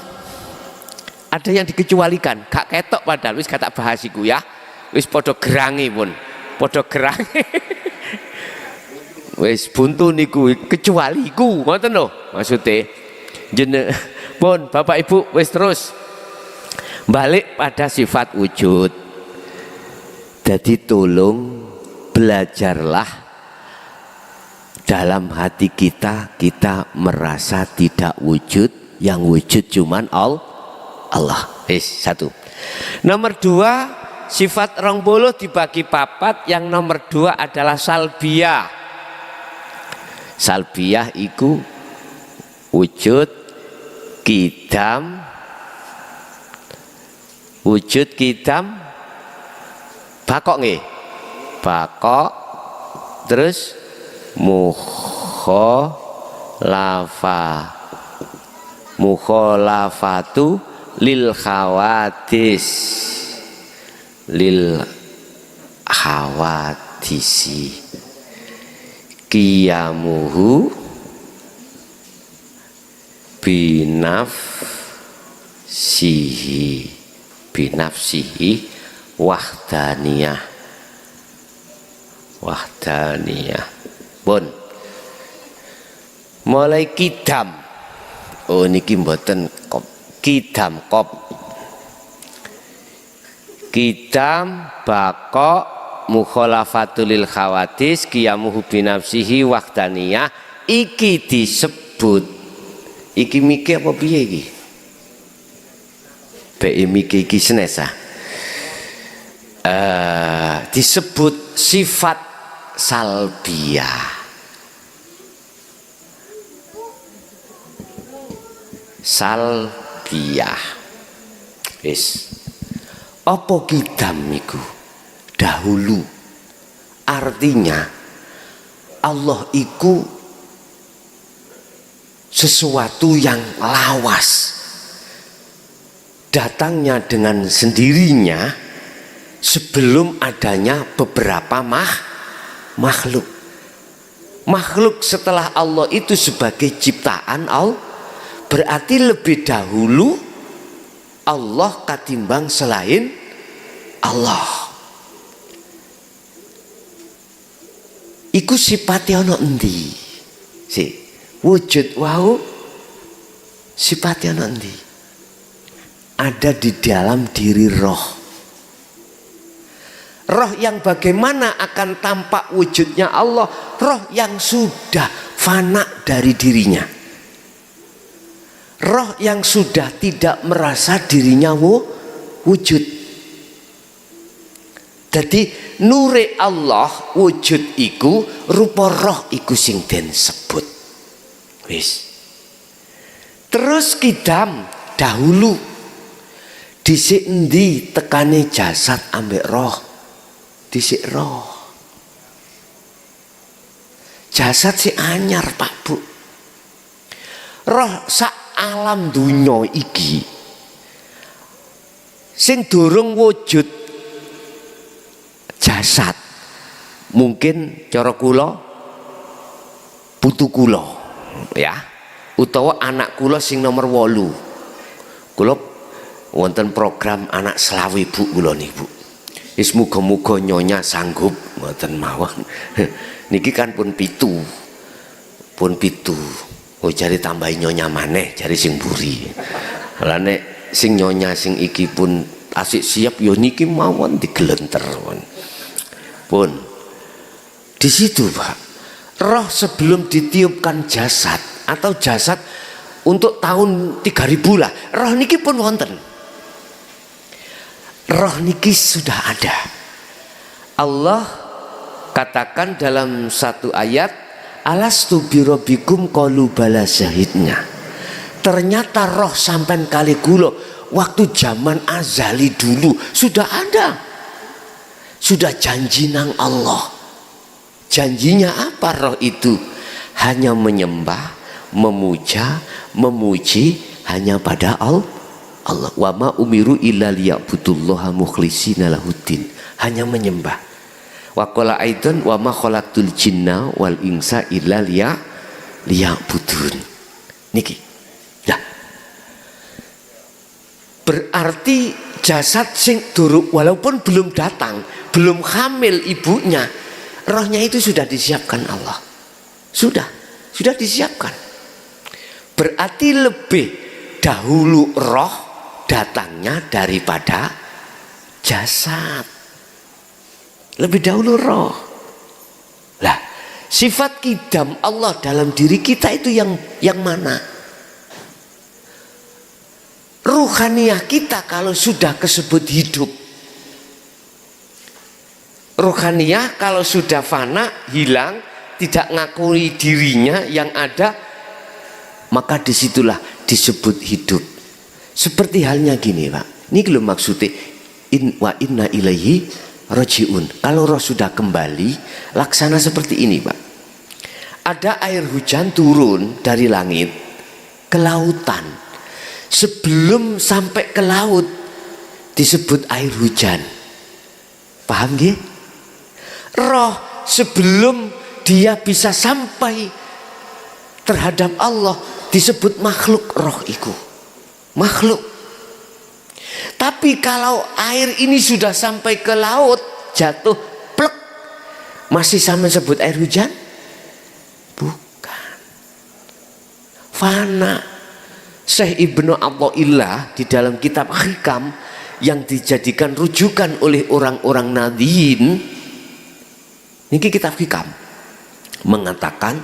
ada yang dikecualikan, gak ketok padahal wis kata bahasiku ya. Wis podo gerangi pun. Podo gerangi. Wis buntu niku kecuali ku, ngoten lho maksude. Pun Bapak Ibu wis terus balik pada sifat wujud. Jadi tolong belajarlah dalam hati kita merasa tidak wujud, yang wujud cuman Allah. Satu. Nomor dua, sifat rong buluh dibagi papat. Yang nomor dua adalah salbiyah. Salbiyah iku wujud kidam bakok nggih, bakok terus mukholafatu lil khawadisi qiyamuhu binafsihi wahdaniyah. Pun mulai kidam, oh niki mboten kop, kidam bakok mukhalafatul khawadis qiyamuhu binafsihi wahdaniyah. Iki disebut, iki miki apa piye iki? Miki iki senesa. Disebut sifat salbiyah. Apa kidam niku? Dahulu. Artinya Allah iku sesuatu yang lawas, datangnya dengan sendirinya sebelum adanya beberapa makhluk. Makhluk setelah Allah itu sebagai ciptaan Allah, berarti lebih dahulu Allah katimbang selain Allah. Iku sifatnya ono endi? Wujud wau sifatnya ono endi? Ada di dalam diri roh. Roh yang bagaimana akan tampak wujudnya Allah? Roh yang sudah fana dari dirinya. Roh yang sudah tidak merasa dirinya wujud. Jadi nure Allah wujud iku rupa roh iku sing den sebut. Wis. Terus kidam dahulu dhisik endi tekane jasad ambek roh? Dhisik roh. Jasad si anyar Pak Bu. Roh sak alam dunya iki sing durung wujud jasad, mungkin cara kula putu kula ya, utawa anak kula sing nomor 8. Kula wonten program anak selawe Bu kula niku. Wis muga-muga nyonya sanggup mboten mawon. Niki kan pun 7. Oh jari tambahi nyonya maneh jari sing buri. Lah nek sing nyonya sing iki pun asik siap yo niki mawon digelenter. Pun di situ Pak, roh sebelum ditiupkan jasad atau jasad untuk tahun 3000 lah, roh niki pun wonten. Roh niki sudah ada. Allah katakan dalam satu ayat, alastu birabbikum qalu bala syahidna. Ternyata roh sampean kali kula waktu zaman azali dulu sudah ada. Sudah janji nang Allah. Janjinya apa roh itu? Hanya menyembah, memuja, memuji hanya pada Allah. Wa ma umiru illa liya'budullaha mukhlishina lahuddin. Hanya menyembah. Wa qala aidan wa ma khalaqtul jinna wal insa illa liya'budun. Niki. Ya. Berarti jasad sing duruk walaupun belum datang, belum hamil ibunya, rohnya itu sudah disiapkan Allah. Sudah disiapkan. Berarti lebih dahulu roh datangnya daripada jasad. Lebih dahulu roh. Lah, sifat qidam Allah dalam diri kita itu yang mana? Ruhaniyah kita kalau sudah kesebut hidup. Ruhaniyah kalau sudah fana, hilang, tidak ngakui dirinya yang ada, maka disitulah disebut hidup. Seperti halnya gini Pak, ini belum maksudnya wa inna ilaihi rojiun. Kalau roh sudah kembali, laksana seperti ini Pak. Ada air hujan turun dari langit ke lautan. Sebelum sampai ke laut disebut air hujan. Paham gak? Roh sebelum dia bisa sampai terhadap Allah disebut makhluk. Roh itu makhluk. Tapi kalau air ini sudah sampai ke laut, jatuh plek, masih sama sebut air hujan? Bukan. Fana. Syekh Ibnu Athaillah di dalam kitab Hikam yang dijadikan rujukan oleh orang-orang Nadiyin, ini kitab Hikam, mengatakan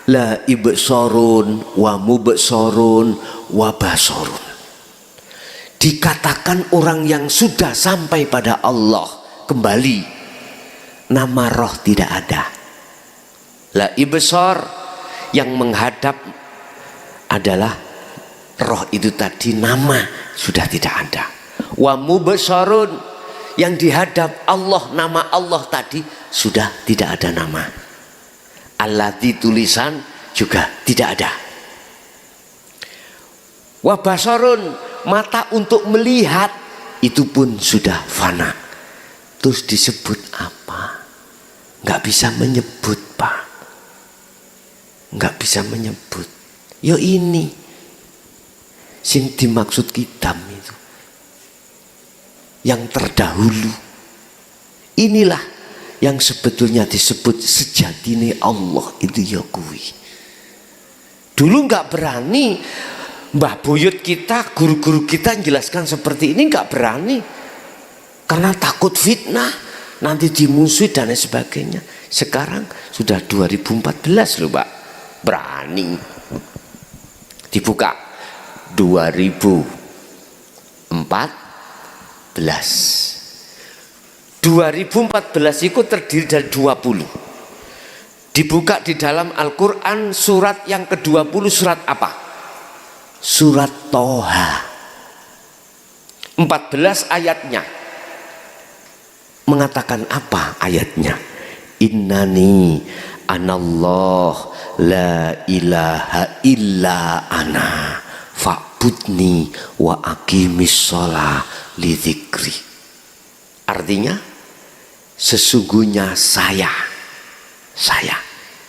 la ibsorun wa mubsorun wa basorun. Dikatakan orang yang sudah sampai pada Allah kembali, nama roh tidak ada. La ibsor yang menghadap adalah roh itu tadi, nama sudah tidak ada. Wa mubsharun yang dihadap Allah, nama Allah tadi sudah tidak ada nama. Allati tulisan juga tidak ada. Wa basarun mata untuk melihat itu pun sudah fana. Terus disebut apa? Nggak bisa menyebut Pak. Nggak bisa menyebut. Yo ini sing dimaksud qidam itu yang terdahulu. Inilah yang sebetulnya disebut sejatine Allah itu ya kuwi. Dulu nggak berani Mbah Buyut kita, guru-guru kita menjelaskan seperti ini, nggak berani karena takut fitnah, nanti dimusuhi dan lain sebagainya. Sekarang sudah 2014 loh Pak, berani dibuka. 2014 itu terdiri dari 20. Dibuka di dalam Al-Quran surat yang ke-20, surat apa? Surat Toha. 14 ayatnya. Mengatakan apa ayatnya? Innani anallah la ilaha illa ana fa'budni wa aqimis sholah li dzikri. Artinya sesungguhnya saya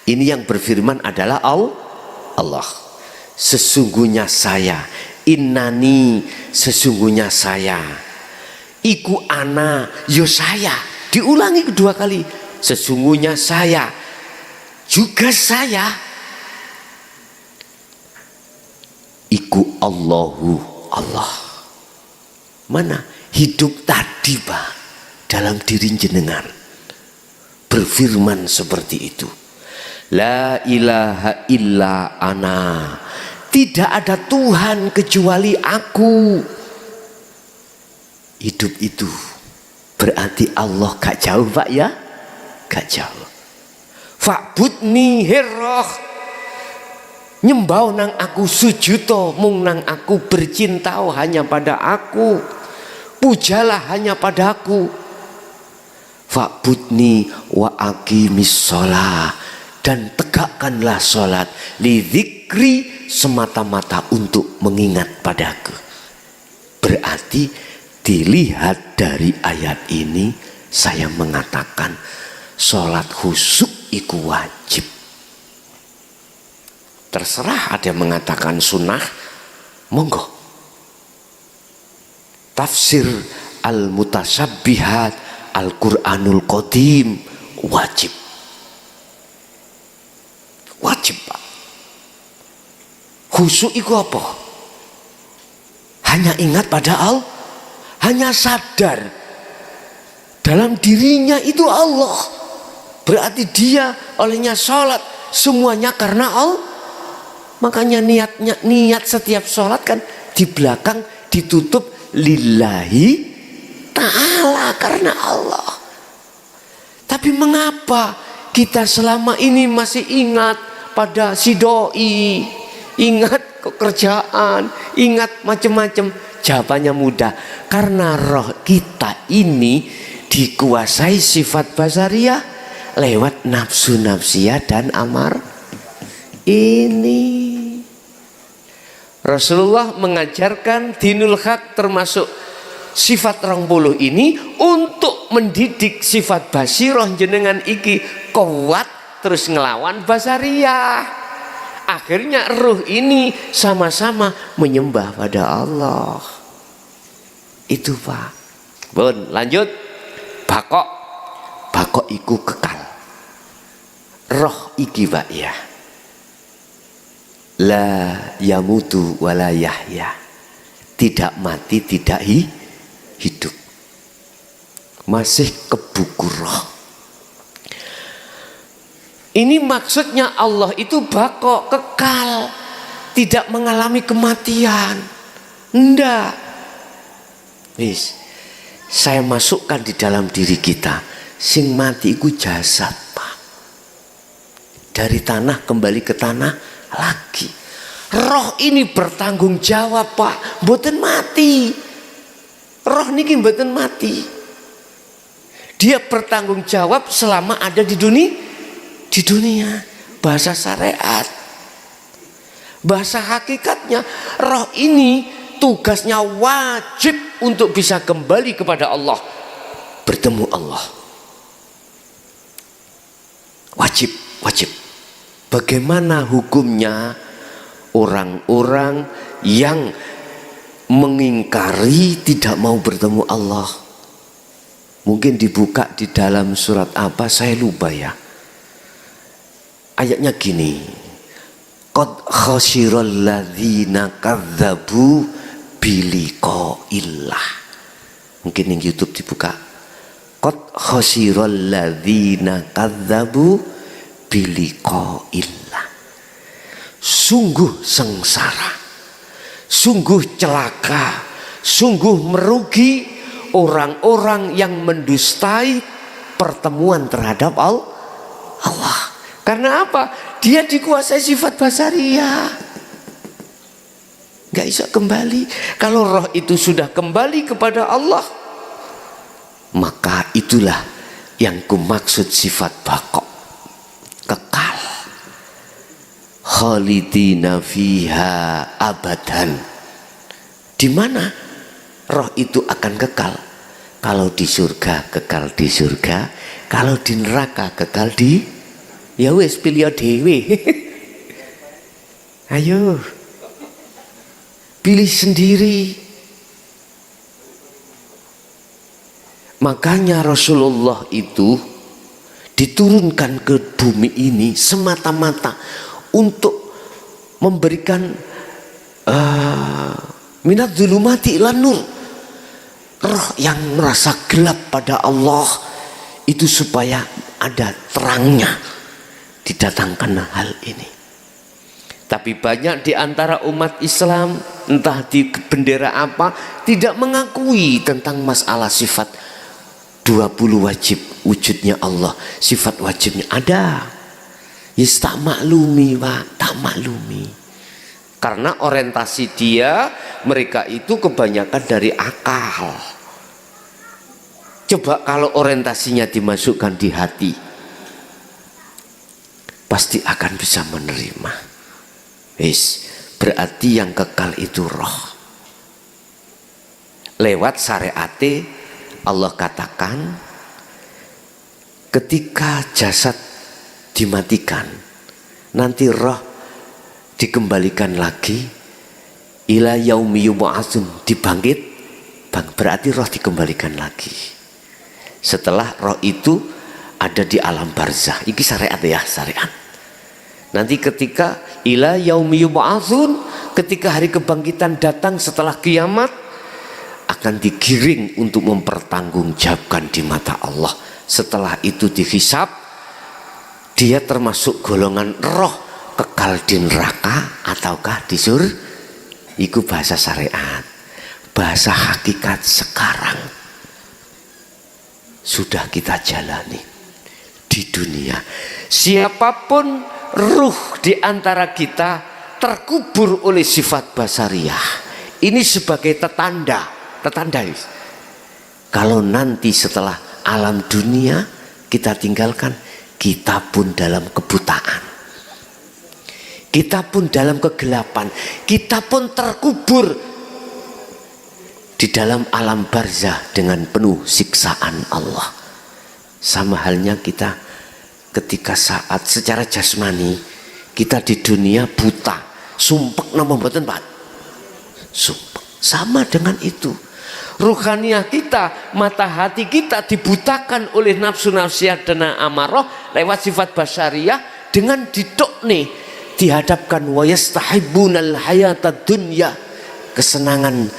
ini yang berfirman adalah Allah. Sesungguhnya saya, innani sesungguhnya saya, iku ana yo saya. Diulangi kedua kali, sesungguhnya saya juga saya, iku Allahu Allah. Mana hidup tadi Pak dalam diri jenengan berfirman seperti itu. La ilaha illa ana. Tidak ada Tuhan kecuali aku. Hidup itu berarti Allah gak jauh Pak ya? Gak jauh. Fa'budni hirroh. Nyembau nang aku, sujudo mung nang aku, bercintau hanya pada aku, pujalah hanya pada aku. Fa'budni wa aqimis sholah, dan tegakkanlah sholat, li dzikri, semata-mata untuk mengingat padaku. Berarti dilihat dari ayat ini saya mengatakan sholat khusyuk iku wajib. Terserah ada yang mengatakan sunnah, monggo. tafsir al-mutasabbihat Al-Quranul Qadim wajib. Wajib, Pak. Khusyuk itu apa? Hanya ingat pada Allah, hanya sadar dalam dirinya itu Allah. Berarti dia olehnya sholat semuanya karena Allah. Makanya niat setiap sholat kan di belakang ditutup lillahi ta'ala, karena Allah. Tapi mengapa kita selama ini masih ingat pada si doi, ingat pekerjaan, ingat macam-macam? Jawabannya mudah, karena roh kita ini dikuasai sifat basariah lewat nafsu nafsiyah dan amar ini. Rasulullah mengajarkan dinul haq termasuk sifat 20 ini untuk mendidik sifat basiroh jenengan iki kuat terus ngelawan basariah. Akhirnya ruh ini sama-sama menyembah pada Allah. Itu, Pak. Bun, lanjut. Bakok. Bakok iku kekal. Roh iki, Pak, ya. La yamutu wala yahya. Tidak mati, tidak hidup. Masih kebuku roh. Ini maksudnya Allah itu bako, kekal, tidak mengalami kematian. Enggak. Wis, saya masukkan di dalam diri kita. Sing mati itu jasad, Pak. Dari tanah kembali ke tanah lagi. Roh ini bertanggung jawab, Pak. Mboten mati. Roh niki mboten mati. Dia bertanggung jawab selama ada di dunia. Bahasa syariat. Bahasa hakikatnya, roh ini tugasnya wajib untuk bisa kembali kepada Allah, bertemu Allah. Wajib. Bagaimana hukumnya orang-orang yang mengingkari tidak mau bertemu Allah? Mungkin dibuka di dalam surat apa, saya lupa ya. Ayatnya gini, qad khasiral ladzina kadzdzabu biliqa'illah. Mungkin yang YouTube dibuka, qad khasiral ladzina kadzdzabu biliqa'illah. Sungguh sengsara, sungguh celaka, sungguh merugi orang-orang yang mendustai pertemuan terhadap Allah. Karena apa? Dia dikuasai sifat basariah, gak bisa kembali. Kalau roh itu sudah kembali kepada Allah, maka itulah yang kumaksud sifat baqo, kekal. Khalidina fiha abadan. Di mana roh itu akan kekal? Kalau di surga kekal di surga, kalau di neraka kekal di, ya wis pilih dhewe. Ayo pilih sendiri. Makanya Rasulullah itu diturunkan ke bumi ini semata-mata untuk memberikan minat zulumati ilan nur, roh yang merasa gelap pada Allah itu supaya ada terangnya, didatangkan hal ini. Tapi banyak di antara umat Islam, entah di bendera apa, tidak mengakui tentang masalah sifat 20 wajib wujudnya Allah. Sifat wajibnya ada, yes, tak maklumi, Pak, tak maklumi. Karena orientasi mereka itu kebanyakan dari akal. Coba kalau orientasinya dimasukkan di hati, pasti akan bisa menerima. Wis, berarti yang kekal itu roh. Lewat syariat Allah katakan, ketika jasad dimatikan, nanti roh dikembalikan lagi ila yaumi yub'atsun, berarti roh dikembalikan lagi. Setelah roh itu ada di alam barzah. Ini syariat ya, syariat. Nanti ketika ila yaumi yub'atsun, ketika hari kebangkitan datang setelah kiamat, akan digiring untuk mempertanggungjawabkan di mata Allah. Setelah itu dihisab, dia termasuk golongan roh kekal di neraka ataukah di surga. Itu bahasa syariat. Bahasa hakikat sekarang sudah kita jalani di dunia. Siapapun ruh di antara kita terkubur oleh sifat basariyah, ini sebagai tetanda kalau nanti setelah alam dunia kita tinggalkan, kita pun dalam kebutaan, kita pun dalam kegelapan, kita pun terkubur di dalam alam barzah dengan penuh siksaan Allah. Sama halnya kita ketika saat secara jasmani kita di dunia buta, sumpek nama mboten Pak, sumpek. Sama dengan itu ruhaniah kita, mata hati kita dibutakan oleh nafsu nafsiyah dan amarah lewat sifat basyariyah dengan didokne dihadapkan wa yastahibbunal hayatad dunya, kesenangan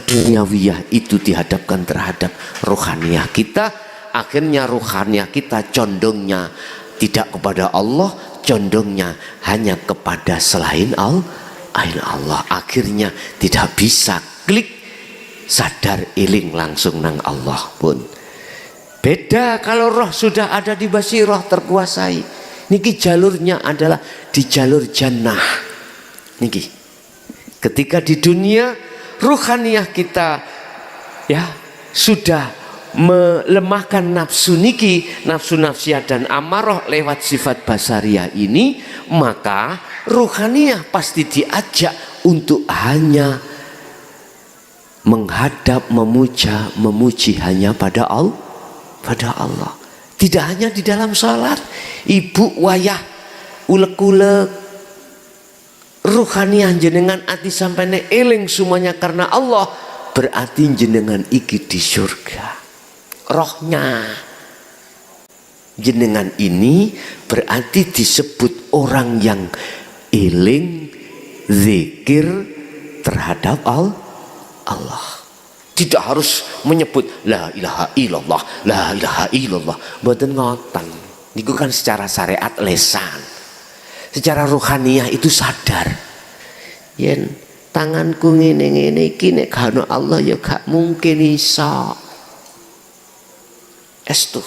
duniawiyah itu dihadapkan terhadap rohaniah kita. Akhirnya rohaniah kita condongnya tidak kepada Allah, condongnya hanya kepada selain Allah. Akhirnya tidak bisa klik sadar iling langsung nang Allah pun. Beda kalau roh sudah ada di basirah terkuasai. Niki jalurnya adalah di jalur jannah. Niki ketika di dunia ruhaniah kita ya sudah melemahkan nafsu niki, nafsu nafsiyah dan amarah lewat sifat basariyah ini, maka ruhaniah pasti diajak untuk hanya menghadap, memuji hanya pada Allah. Tidak hanya di dalam salat, ibu wayah ulek-ulek ruhaniah jenengan ati sampene eling semuanya karena Allah, berarti jenengan iki di surga. Rohnya jenengan ini berarti disebut orang yang eling zikir terhadap Allah. Tidak harus menyebut la ilaha illallah, la ilaha illallah. Mboten ngoten. Niku kan secara syariat lesan. Secara ruhaniah itu sadar. Yen tanganku ngene-ngene iki nek gak ono Allah ya gak mungkin iso. Estu.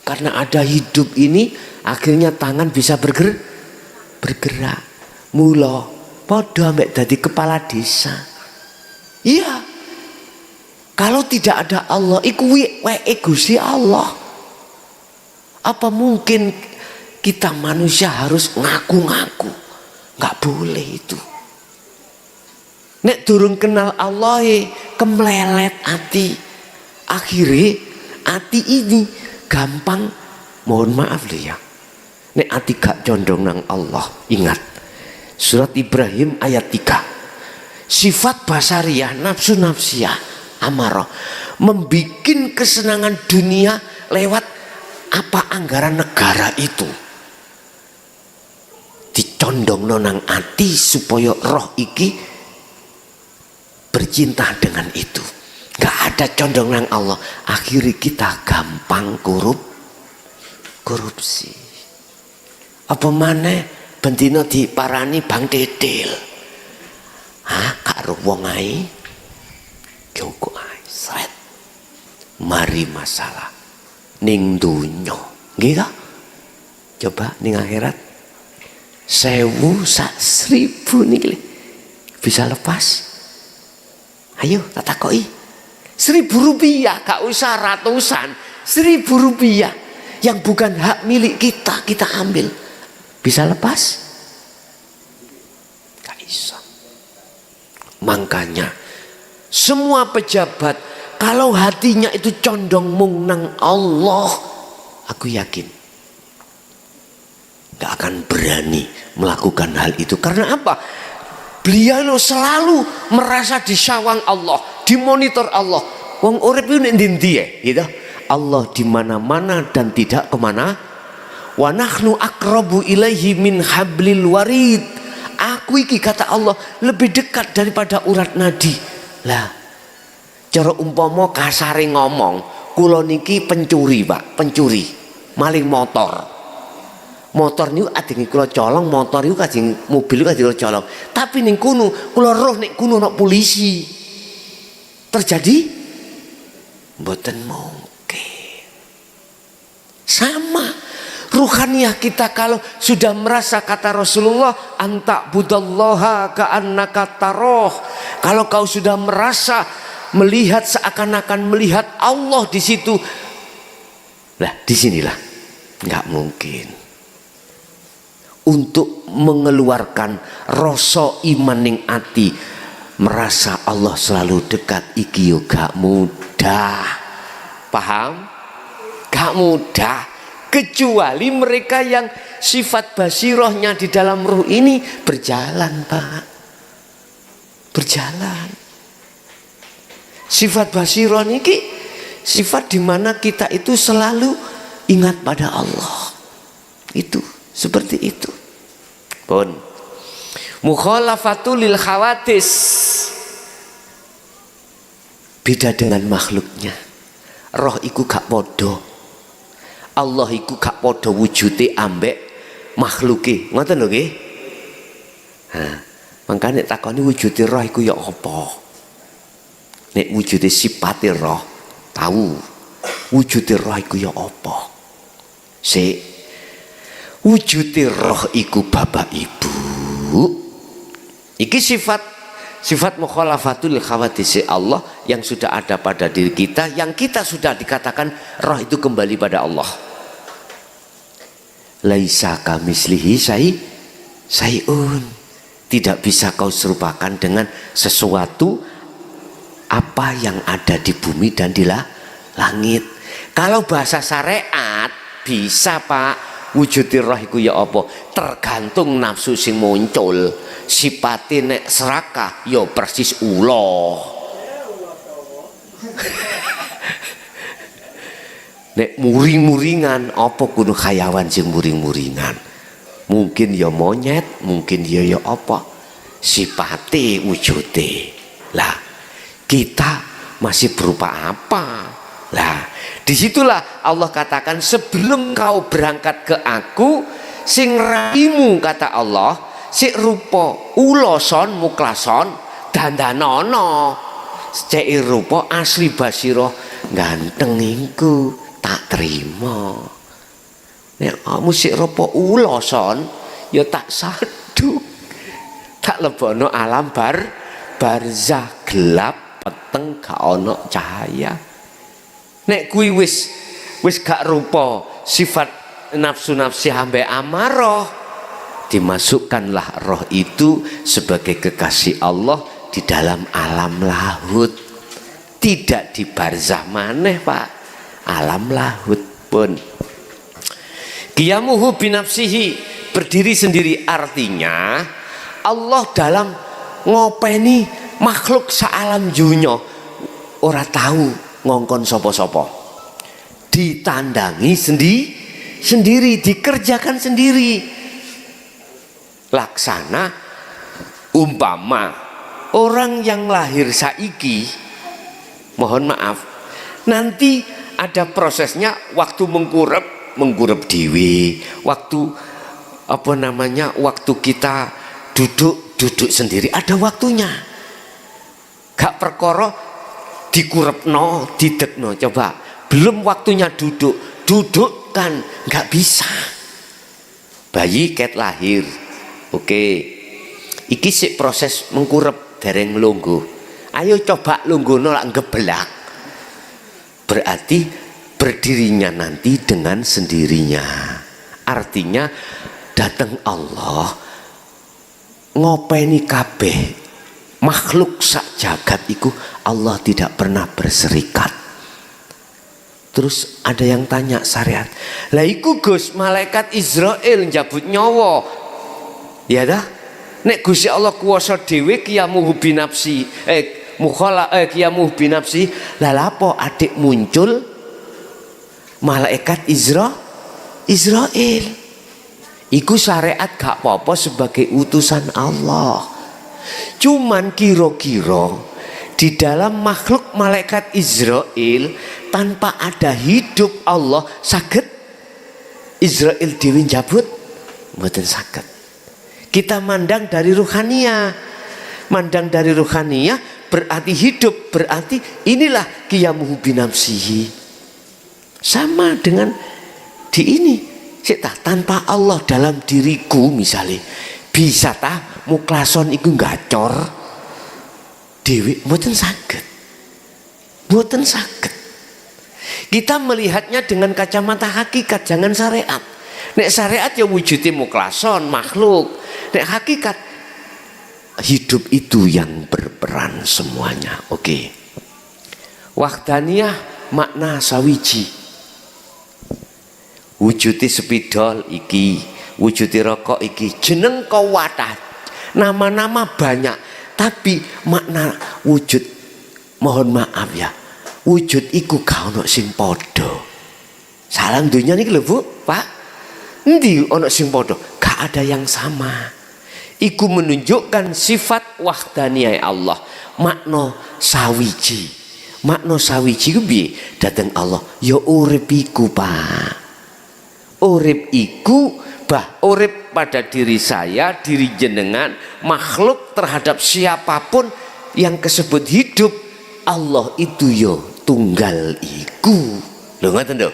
Karena ada hidup ini akhirnya tangan bisa bergerak. Mula padha ambek dadi kepala desa. Iya. Kalau tidak ada Allah, iku weke Gusti Allah. Apa mungkin kita manusia harus ngaku-ngaku? Nggak boleh itu. Nek durung kenal Allah, kemlelet hati. Akhirnya hati ini gampang, mohon maaf ya. Nek hati gak condong nang Allah, ingat. Surat Ibrahim ayat 3. Sifat basariyah, nafsu nafsiyah, amarah membikin kesenangan dunia lewat apa anggaran negara itu dicondong nonang ati supaya roh iki bercinta dengan itu. Gak ada condong nang Allah, akhirnya kita gampang korupsi. Apa maneh bentino diparani Bang Dedel, karo wong ae joko ae sret mari masalah ning donya nggih ta? Coba ning akhirat 1000 sak 1000 niki bisa lepas. Ayo tak takoki 1000 rupiah, gak usah ratusan, 1000 rupiah yang bukan hak milik kita, kita ambil, bisa lepas? Gak bisa. Makanya semua pejabat kalau hatinya itu condong mung nang Allah, aku yakin gak akan berani melakukan hal itu. Karena apa? Beliau selalu merasa disawang Allah, dimonitor Allah. Wong urip itu nek ndi ya, gitu. Allah di mana-mana dan tidak kemana. Wa nahnu aqrabu ilaihi min hablil warid. Aku iki kata Allah lebih dekat daripada urat nadi. Lah, cara umpama kasare ngomong, kula niki pencuri, Pak, pencuri, maling motor. Motor niku adenge kula colong, motor niku kadang mobil niku kadang kula colong. Tapi ning kono kula roh nek kono ana polisi. Terjadi? Mboten mungkin. Sama ruhaniyah kita kalau sudah merasa kata Rasulullah anta budallaha ka'annaka taroh. Kalau kau sudah merasa melihat seakan-akan melihat Allah di situ. Lah, disinilah nggak mungkin. Untuk mengeluarkan rasa iman ning ati, merasa Allah selalu dekat, iki yo gak mudah. Paham? Gak mudah. Kecuali mereka yang sifat basirohnya di dalam ruh ini berjalan, Pak. Berjalan. Sifat basiroh niki sifat di mana kita itu selalu ingat pada Allah. Itu seperti itu. Pun mukhalafatul lil khawatis, beda dengan makhluknya. Roh iku gak podo, Allah iku gak podo wujude ambek makhluke. Ngoten lho nggih. Nah, mangkane takoni wujude roh iku ya apa? Nek wujude sipate roh, tahu. Wujude roh iku ya apa? Sik, wujude roh iku bapak ibu. Iki sifat mukhalafatul khawatis Allah yang sudah ada pada diri kita, yang kita sudah dikatakan roh itu kembali pada Allah. Laisa kamislihi syai'un. Tidak bisa kau serupakan dengan sesuatu apa yang ada di bumi dan di langit. Kalau bahasa syariat bisa, Pak. Wujudi roh iku ya apa? Tergantung nafsu sing muncul. Sipate nek serakah ya persis ula. Nek muring-muringan apa kudu hayawan sing muring-muringan. Mungkin ya monyet, mungkin ya apa. Sipate wujude. Lah, kita masih berupa apa? Lah, disitulah Allah katakan sebelum kau berangkat ke aku, sing raimu kata Allah, sik rupa uloson muklason dandanono, cek rupa asli basiroh ganteng iku tak terima. Nek kamu sik rupa uloson ya tak saduk, tak lebono alam barzah gelap peteng gak ono cahaya. Nek kuwi wis gak rupa sifat nafsu-nafsi ambek amarah, dimasukkanlah roh itu sebagai kekasih Allah di dalam alam lahut. Tidak di barzah maneh, Pak. Alam lahut pun. Qiyamuhu binafsihi, berdiri sendiri, artinya Allah dalam ngopeni makhluk saalam dunya ora tahu ngongkon sopo-sopo, ditandangi sendiri, dikerjakan sendiri. Laksana umpama orang yang lahir saiki, mohon maaf, nanti ada prosesnya, waktu mengkurep dewe, waktu waktu kita duduk sendiri, ada waktunya. Gak perkara dikurepno, didekno, coba belum waktunya duduk kan nggak bisa. Bayi ket lahir, oke, iki sik proses mengkurep dereng lungguh. Ayo coba lungguhno lak ngebelak, berarti berdirinya nanti dengan sendirinya. Artinya datang Allah ngopeni kabeh makhluk sak jagat iku, Allah tidak pernah berserikat. Terus ada yang tanya syariat, lah iku Gus malaikat Israel njabut nyawa, ya dah? Nek Gusti Allah kuwasa dhewe qiyamuhu binafsi, qiyamuh binafsi. Lalapo adik muncul malaikat Israel. Iku syariat gak apa-apa sebagai utusan Allah. Cuman kira-kira di dalam makhluk malaikat Israel tanpa ada hidup Allah saged Israel dewi njabut mboten saged. Kita mandang dari ruhaniyah. Mandang dari ruhaniyah berarti hidup, berarti inilah qiyamuhu binafsihi. Sama dengan di ini. Tanpa Allah dalam diriku misalnya bisa muklason iku gacor dewi mboten saged. Mboten saged. Kita melihatnya dengan kacamata hakikat, jangan syariat. Nek syariat ya wujudnya muklason makhluk. Nek hakikat hidup itu yang berperan semuanya. Oke. Wahdaniyah makna sawiji. Wujudnya spidol iki, wujudnya rokok iki, jeneng kawadah. Nama-nama banyak, tapi makna wujud mohon maaf ya. Wujud iku gak ono sing padha. Salam dunia niki lho Bu, Pak. Endi ono sing padha? Gak ada yang sama. Iku menunjukkan sifat wahdaniyah Allah. Makna sawiji. Makna sawiji ku piye? Dateng Allah, ya urip iku, Pak. Urip iku urip pada diri saya, diri jenengan, makhluk terhadap siapapun yang kesebut hidup. Allah itu yo tunggal iku. Lho ngoten lho.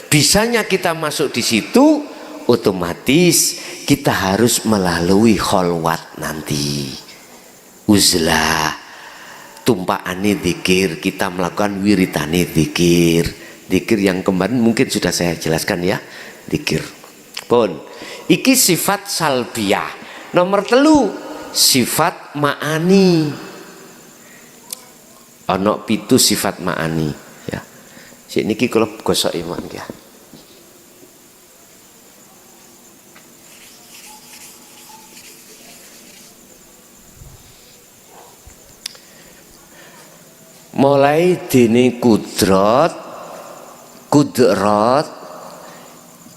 Bisanya kita masuk di situ, otomatis kita harus melalui kholwat nanti. Uzlah, tumpaane zikir, kita melakukan wiritane zikir. Zikir yang kemarin mungkin sudah saya jelaskan ya. Zikir. Pun, iki sifat salbiyah. Nomor 3, sifat ma'ani. Ono 7 sifat ma'ani ya. Sik niki kula gosok iman ya. Mulai dini kudrat,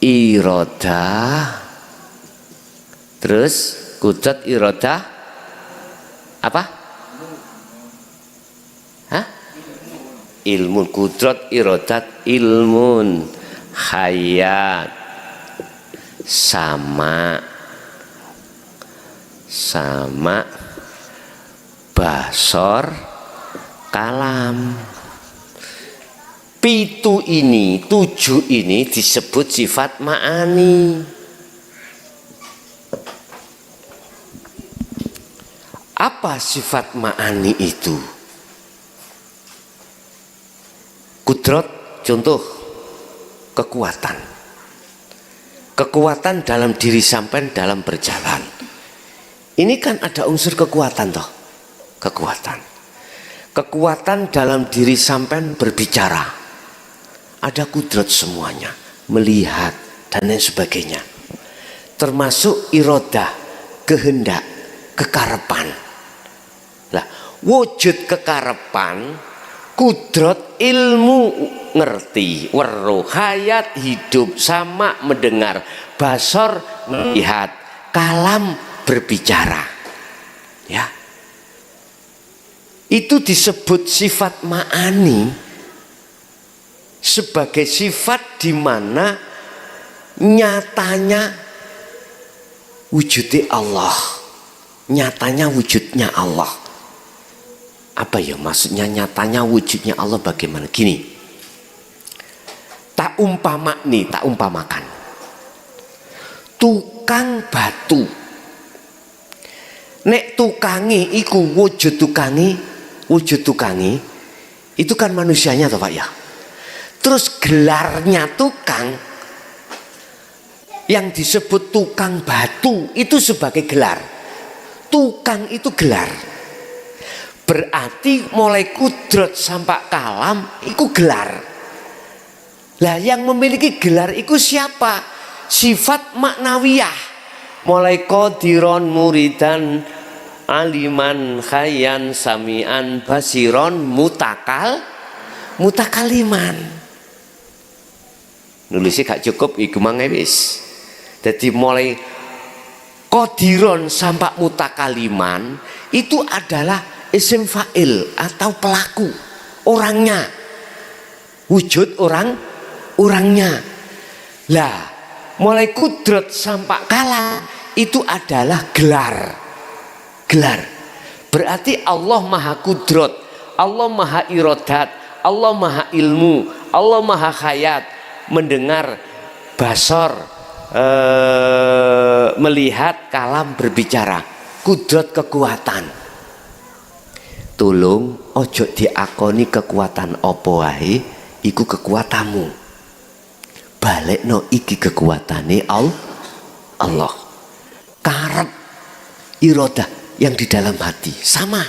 iradah, terus kudrat iradah apa? Hah? Ilmun. Kudrat iradat ilmun, hayat, sama basor, kalam. 7 ini disebut sifat ma'ani. Apa sifat ma'ani itu? Kudrat, contoh kekuatan. Kekuatan dalam diri sampean dalam berjalan. Ini kan ada unsur kekuatan toh. Kekuatan dalam diri sampean berbicara. Ada kudrat semuanya, melihat dan lain sebagainya. Termasuk irodah, kehendak, kekarepan. Lah, wujud kekarepan, kudrat ilmu ngerti, weruh, hayat hidup, sama mendengar, basor melihat, kalam berbicara. Ya. Itu disebut sifat ma'ani. Sebagai sifat di mana nyatanya wujudnya Allah, nyatanya wujudnya Allah. Apa ya maksudnya nyatanya wujudnya Allah bagaimana? Gini, tak umpamakan tukang batu. Nek tukangi iku wujud tukangi itu kan manusianya toh Pak ya. Terus gelarnya tukang yang disebut tukang batu itu sebagai gelar. Tukang itu gelar. Berarti mulai kudrat sampai kalam itu gelar. Lah yang memiliki gelar itu siapa? Sifat maknawiyah. Mulai qadiron muridan aliman khayyan samian basiron mutakaliman. Nulisnya gak cukup iku mange wis. Jadi mulai qadiron sampai mutakaliman itu adalah isim fa'il atau pelaku, orangnya, wujud orangnya. Lah mulai kudrat sampai kalam itu adalah gelar. Berarti Allah maha kudrat, Allah maha iradat, Allah maha ilmu, Allah maha khayat, mendengar, basar, melihat, kalam, berbicara. Kudrat kekuatan. Tolong ojo diakoni kekuatan apa wae iku kekuatanmu. Balekno iki kekuatane Allah. Karep iradah yang di dalam hati sama,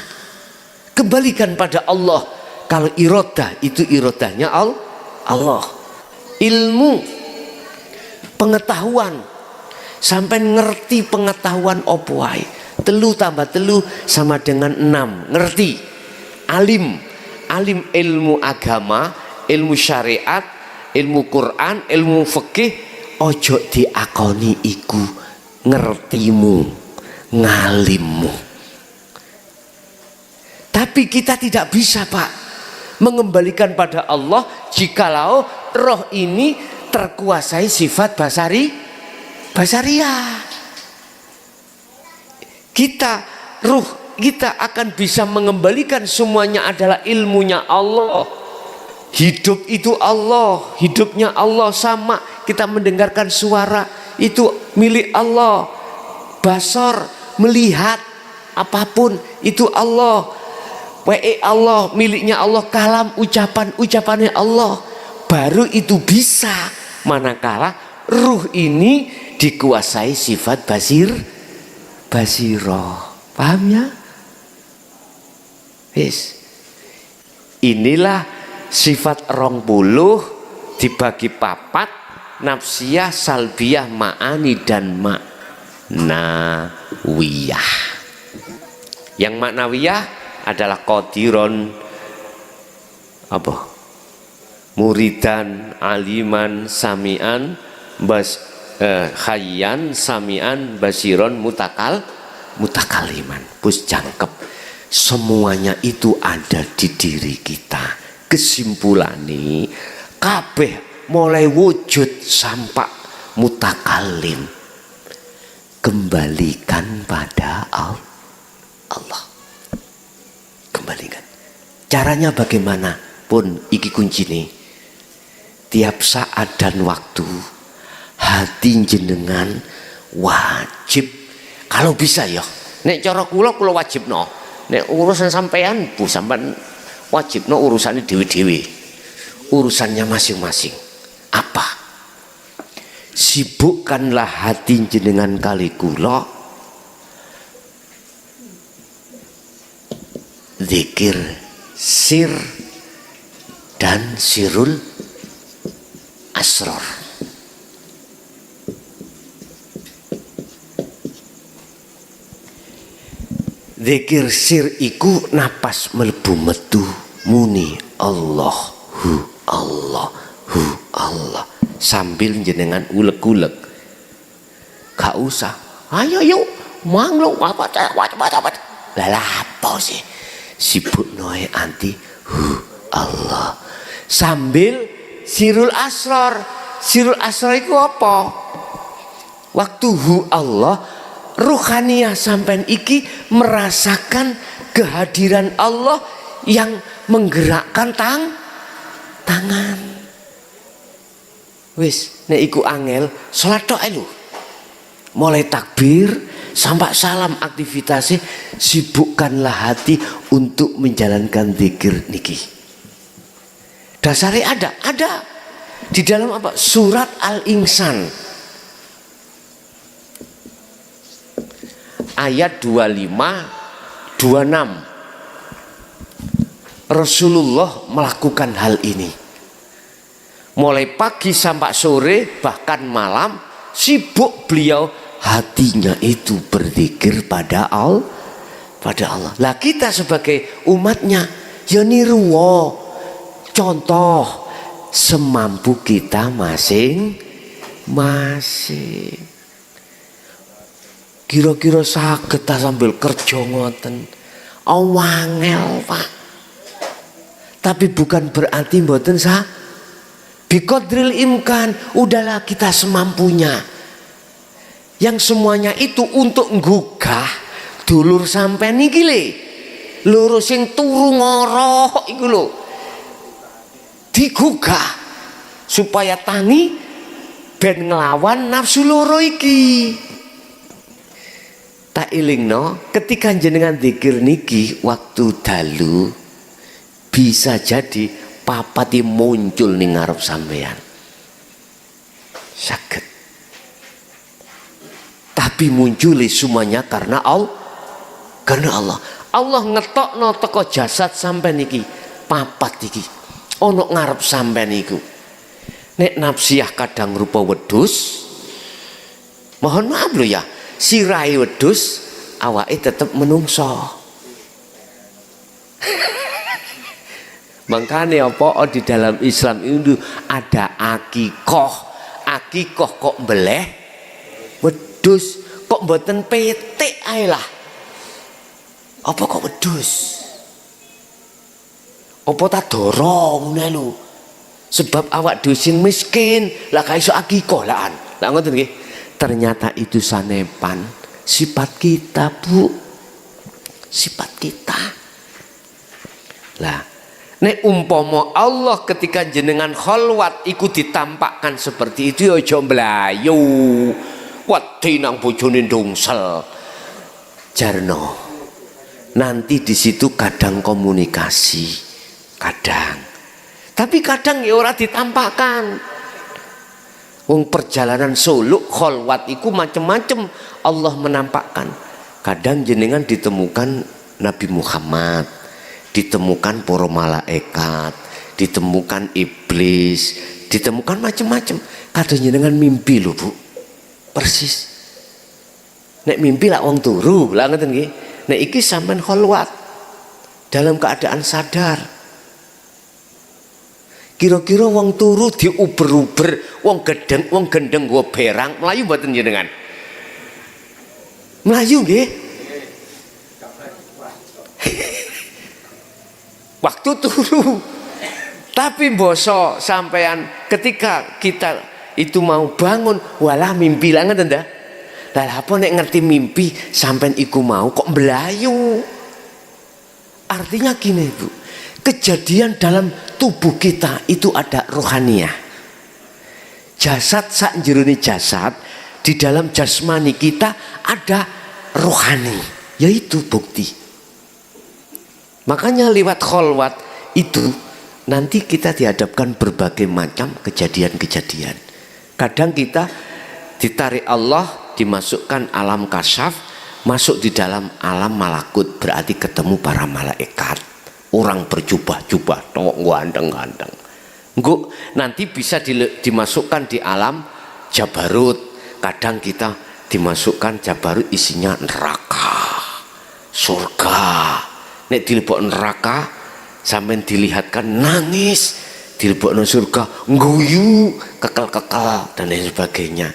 kembalikan pada Allah. Kalau iradah itu iradahnya Allah. Ilmu, pengetahuan, sampai ngerti pengetahuan opo wae. 3 tambah 3 sama dengan 6, ngerti. Alim ilmu agama, ilmu syariat, ilmu Quran, ilmu fikih. Ojo diakoni iku ngertimu, ngalimmu. Tapi kita tidak bisa Pak mengembalikan pada Allah jikalau roh ini terkuasai sifat basariah. Ruh kita akan bisa mengembalikan semuanya adalah ilmunya Allah. Hidup itu Allah, hidupnya Allah sama. Kita mendengarkan suara itu milik Allah. Basar, melihat apapun itu Allah. Allah, miliknya Allah. Kalam, ucapannya Allah. Baru itu bisa, manakala ruh ini dikuasai sifat basiroh. Paham ya? Inilah sifat 20 dibagi 4, nafsiyah, salbiyah, ma'ani dan maknawiyah. Yang maknawiyah adalah qadiron, muridan, aliman, samian, khayyan, samian, basiron, mutakaliman. Bus jangkep. Semuanya itu ada di diri kita. Kesimpulannya kabeh mulai wujud sampai mutakalim, kembalikan pada Allah. Kembalikan. Caranya bagaimana pun iki kunci nih. Tiap saat dan waktu hati jenengan wajib, kalau bisa ya, nek cara kula wajib no, nek urusan sampean bu sampean wajib no urusannya dewi-dewi, urusannya masing-masing. Apa? Sibukkanlah hati jenengan kali kula zikir sir dan sirul asrar. Zikir sir iku napas mlebu metu muni Allahu Allah sambil jenengan ulek-ulek. Gak usah. Ayo yuk manglo apa. Lah apa sih? Sibuk noe anti Allah sambil sirul asrar. Sirul asrar itu apa? Waktu Allah ruhaniyah sampean iki merasakan kehadiran Allah yang menggerakkan tangan. Wis nek iku angel salat tok lho. Mulai takbir sampai salam aktivitasnya, sibukkanlah hati untuk menjalankan zikir niki. Dasarnya ada di dalam apa? Surat Al-Insan ayat 25 26. Rasulullah melakukan hal ini. Mulai pagi sampai sore bahkan malam sibuk beliau hatinya itu berzikir pada Allah. pada Allah. Lah kita sebagai umatnya ya niru contoh semampu kita masing-masing. Kira-kira saged ta sambil kerja ngoten. Wangel, Pak. Tapi bukan berarti mboten biqadril imkan, udahlah kita semampunya. Yang semuanya itu untuk nggugah dulur sampean niki loro sing turu ngorok iku lho. Digugah supaya tangi ben nglawan nafsu loro iki. Tak ilingno ketika jenengan zikir niki waktu dalu bisa jadi papati muncul ning ngarep sampean. Saged. Tapi munculi semuanya karena Allah. Allah ngetokno teko jasad sampean iki papat iki. Ono ngarep sampean iku. Nek nafsiyah kadang rupa wedhus. Mohon maaf lho ya, sirahe wedhus, awake tetep menungso. Makanya apa di dalam Islam itu ada akikoh. Akikoh kok beleh wedhus, kok mboten petik ae lah. Apa kok wedhus? Apa tak dorong ngene lho. Sebab awak dhewe sing miskin, lah gak iso akikoh lahan. Lah ngoten nggih. Ternyata itu sanepan sifat kita, Bu. Sifat kita. Lah nek umpama Allah ketika jenengan kholwat iku ditampakkan seperti itu ya aja mlayu. Wedi nang bojone ndungsel. Jarno. Nanti di situ kadang komunikasi, kadang. Tapi kadang ya ora ditampakkan. Wong perjalanan suluk kholwat iku macem-macem Allah menampakkan. Kadang jenengan ditemukan Nabi Muhammad, ditemukan para malaikat, ditemukan iblis, ditemukan macam-macam. Kadang jenengan mimpi lho, Bu. Persis. Nek mimpi lah wong turu, lah ngoten nggih. Nek iki sampean kholwat dalam keadaan sadar. Kira-kira wong turu diuber-uber, wong gendeng nggo berang, mlayu mboten jenengan? Mlayu nggih. Waktu turu. Tapi boso sampean ketika kita itu mau bangun, walah mimpi lah ngoten ta? Lah apa nek ngerti mimpi sampean iku mau kok melayu? Artinya gini, Bu. Kejadian dalam tubuh kita itu ada rohaniah. Jasad sak jerone jasad, di dalam jasmani kita ada rohani, yaitu bukti. Makanya lewat kholwat itu nanti kita dihadapkan berbagai macam kejadian-kejadian. Kadang kita ditarik Allah, dimasukkan alam kasyaf, masuk di dalam alam malakut, berarti ketemu para malaikat. Orang berjubah-jubah, ganteng-ganteng. Nanti bisa dimasukkan di alam Jabarut. Kadang kita dimasukkan Jabarut isinya neraka, surga. Nek dilebok neraka, sampai dilihatkan nangis. Dilebok surga, ngguyu, kekal-kekal dan lain sebagainya.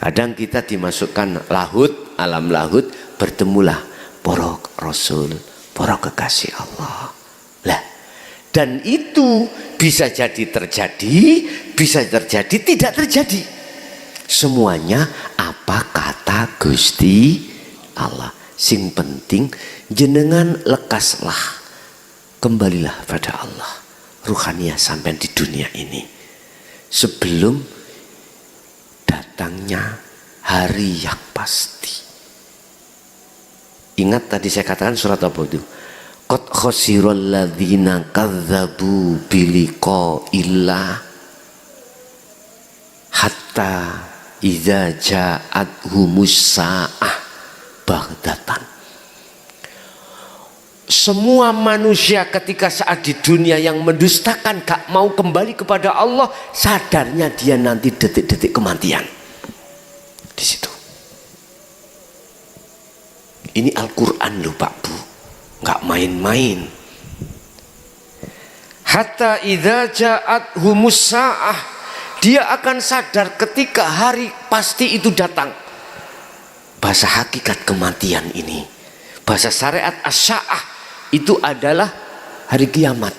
Kadang kita dimasukkan lahut, alam lahut, bertemulah para rasul, para kekasih Allah. Lah, dan itu bisa jadi terjadi, bisa terjadi tidak terjadi. Semuanya apa kata Gusti Allah. Sing penting jenengan lekaslah, kembalilah pada Allah. Ruhaniah sampai di dunia ini sebelum datangnya hari yang pasti. Ingat tadi saya katakan surat apa itu? Qad khasiral ladzina kadzdzabu biliqa'illah hatta idza ja'athumus sa'ah baghtatan. Semua manusia ketika saat di dunia yang mendustakan, gak mau kembali kepada Allah, sadarnya dia nanti detik-detik kematian. Di situ. Ini Al-Quran loh Pak Bu, nggak main-main. Hatta idza ja'at humus sa'ah, dia akan sadar ketika hari pasti itu datang. Bahasa hakikat kematian ini, bahasa syariat as-sa'ah itu adalah hari kiamat.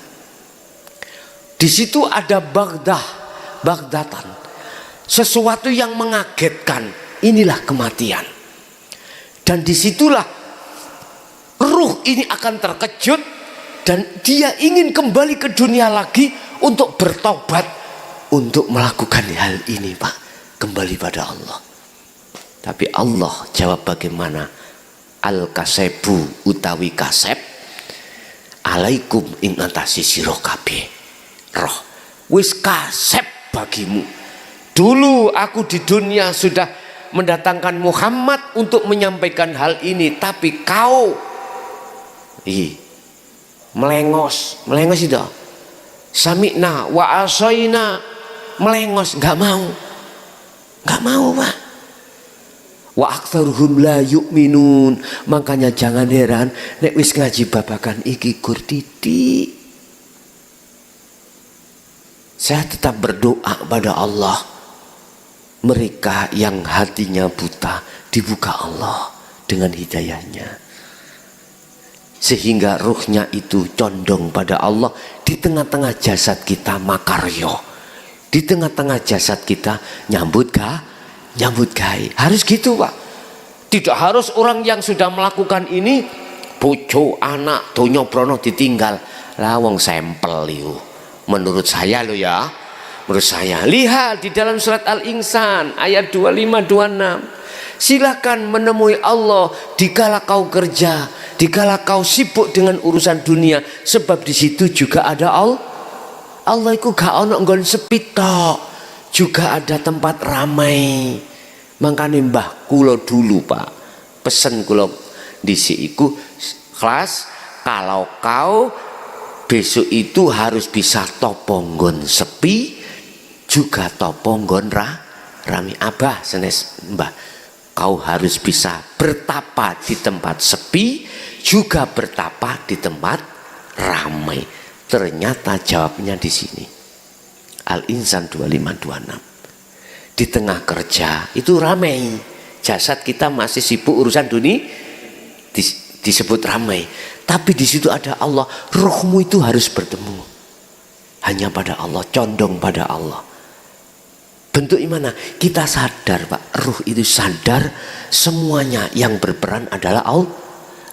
Di situ ada bagdatan, sesuatu yang mengagetkan. Inilah kematian. Dan disitulah ruh ini akan terkejut dan dia ingin kembali ke dunia lagi untuk bertobat, untuk melakukan hal ini Pak, kembali pada Allah. Tapi Allah jawab bagaimana? Al-kasebu utawi kasep alaikum ing atasi sira kabeh. Roh wis kasep bagimu. Dulu aku di dunia sudah mendatangkan Muhammad untuk menyampaikan hal ini, tapi kau melengos itu. Sami'na wa asoina, melengos, nggak mau Pak. Wa aktsaruhum la yu'minun, makanya jangan heran nek wis ngaji babakan iki gur titik. Saya tetap berdoa pada Allah, mereka yang hatinya buta dibuka Allah dengan hidayahnya, sehingga ruhnya itu condong pada Allah. Di tengah-tengah jasad kita makaryo, di tengah-tengah jasad kita nyambut gawe. Harus gitu Pak. Tidak harus orang yang sudah melakukan ini bojo anak donya brono ditinggal. Lah wong sampel itu menurut saya lo ya. Menurut saya, lihat di dalam surat Al-Insan ayat 25-26. Silakan menemui Allah dikala kau kerja, dikala kau sibuk dengan urusan dunia, sebab di situ juga ada Allah. Allah itu gak ono nggon sepi tok, juga ada tempat ramai. Makanya mbah kula dulu Pak, pesen kula dhisik iku kelas, kalau kau besok itu harus bisa topo nggon sepi, juga topo nggon rame. Abah senes mbah, kau harus bisa bertapa di tempat sepi, juga bertapa di tempat ramai. Ternyata jawabnya di sini. Al-Insan 25-26. Di tengah kerja itu ramai, jasad kita masih sibuk urusan dunia, disebut ramai. Tapi di situ ada Allah. Ruhmu itu harus bertemu hanya pada Allah, condong pada Allah. Bentuk mana? Kita sadar Pak, ruh itu sadar semuanya yang berperan adalah Allah.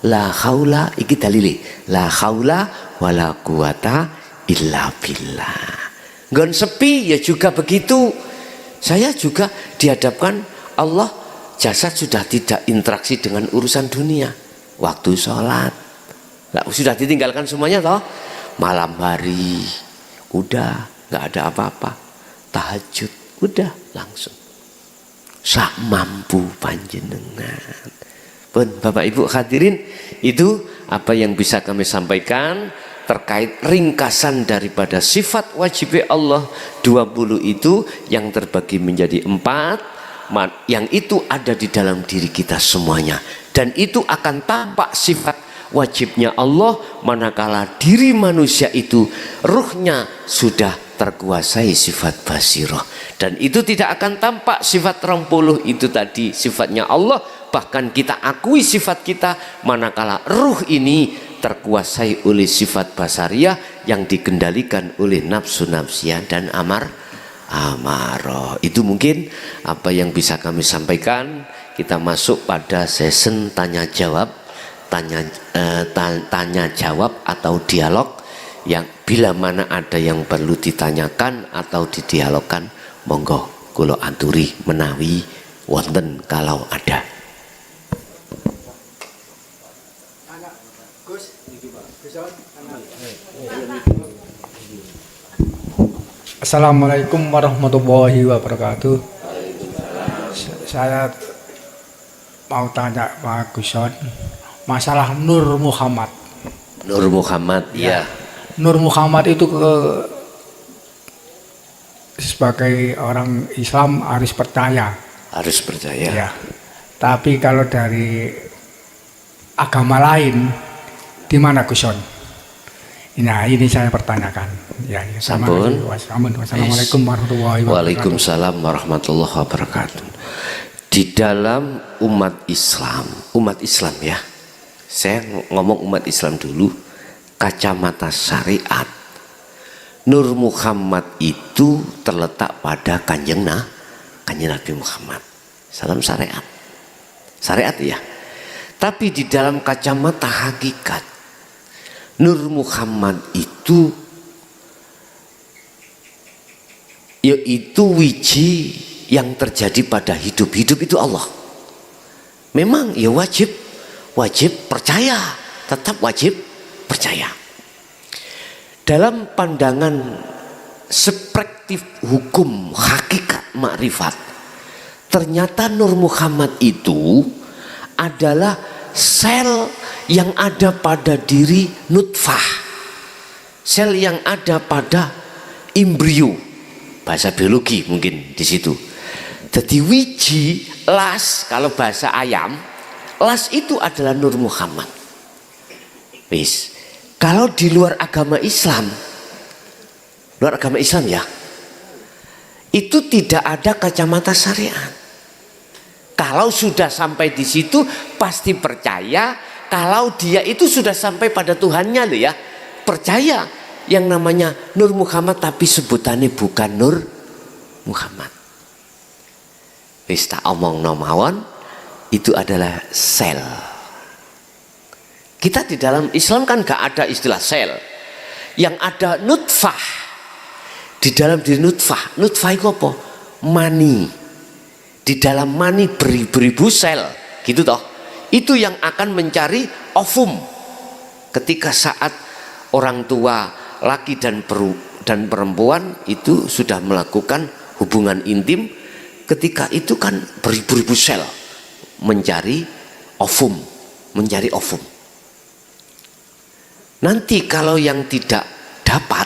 La haula, iki dalile. La haula wala quwata illa billah. Nggon sepi ya juga begitu. Saya juga dihadapkan Allah, jasad sudah tidak interaksi dengan urusan dunia. Waktu sholat, lah sudah ditinggalkan semuanya toh. Malam hari, udah nggak ada apa-apa. Tahajud, udah langsung. Sak mampu panjenengan. Pun Bapak Ibu hadirin, itu apa yang bisa kami sampaikan terkait ringkasan daripada sifat wajib Allah 20 itu yang terbagi menjadi 4, yang itu ada di dalam diri kita semuanya, dan itu akan tampak sifat wajibnya Allah manakala diri manusia itu ruhnya sudah terkuasai sifat basirah, dan itu tidak akan tampak sifat 30 itu tadi sifatnya Allah. Bahkan kita akui sifat kita manakala ruh ini terkuasai oleh sifat basariah yang dikendalikan oleh nafsu nafsiyah dan amarah. Itu mungkin apa yang bisa kami sampaikan. Kita masuk pada sesi tanya jawab atau dialog, yang bila mana ada yang perlu ditanyakan atau didialogkan, monggo kula aturi menawi wonten kalau ada. Assalamualaikum warahmatullahi wabarakatuh. Saya mau tanya Pak Guson masalah Nur Muhammad. Nur Muhammad, ya. Nur Muhammad itu sebagai orang Islam harus percaya. Harus percaya. Ya. Tapi kalau dari agama lain di mana Guson? Nah, ini saya pertanyakan. Ya, Sampun. Wassalamualaikum warahmatullahi wabarakatuh. Waalaikumsalam warahmatullahi wabarakatuh. Di dalam umat Islam ya. Saya ngomong umat Islam dulu, kacamata syariat. Nur Muhammad itu terletak pada kanjeng Nabi Muhammad. Salam syariat. Syariat ya. Tapi di dalam kacamata hakikat, Nur Muhammad itu yaitu wiji yang terjadi pada hidup itu Allah. Memang ya wajib percaya, tetap wajib percaya. Dalam pandangan perspektif hukum hakikat makrifat, ternyata Nur Muhammad itu adalah sel yang ada pada diri nutfah, sel yang ada pada embrio, bahasa biologi mungkin di situ. Jadi wiji, las, kalau bahasa ayam, las itu adalah Nur Muhammad. Wis, kalau di luar agama Islam ya, itu tidak ada kacamata syariat. Kalau sudah sampai di situ pasti percaya kalau dia itu sudah sampai pada Tuhannya loh ya. Percaya yang namanya Nur Muhammad tapi sebutannya bukan Nur Muhammad. Wis tak omong mawon, itu adalah sel. Kita di dalam Islam kan gak ada istilah sel. Yang ada nutfah. Di dalam diri nutfah itu apa? Mani. Di dalam mani beribu-ribu sel, gitu toh. Itu yang akan mencari ovum. Ketika saat orang tua laki dan perempuan itu sudah melakukan hubungan intim, ketika itu kan beribu-ribu sel mencari ovum. Nanti kalau yang tidak dapat,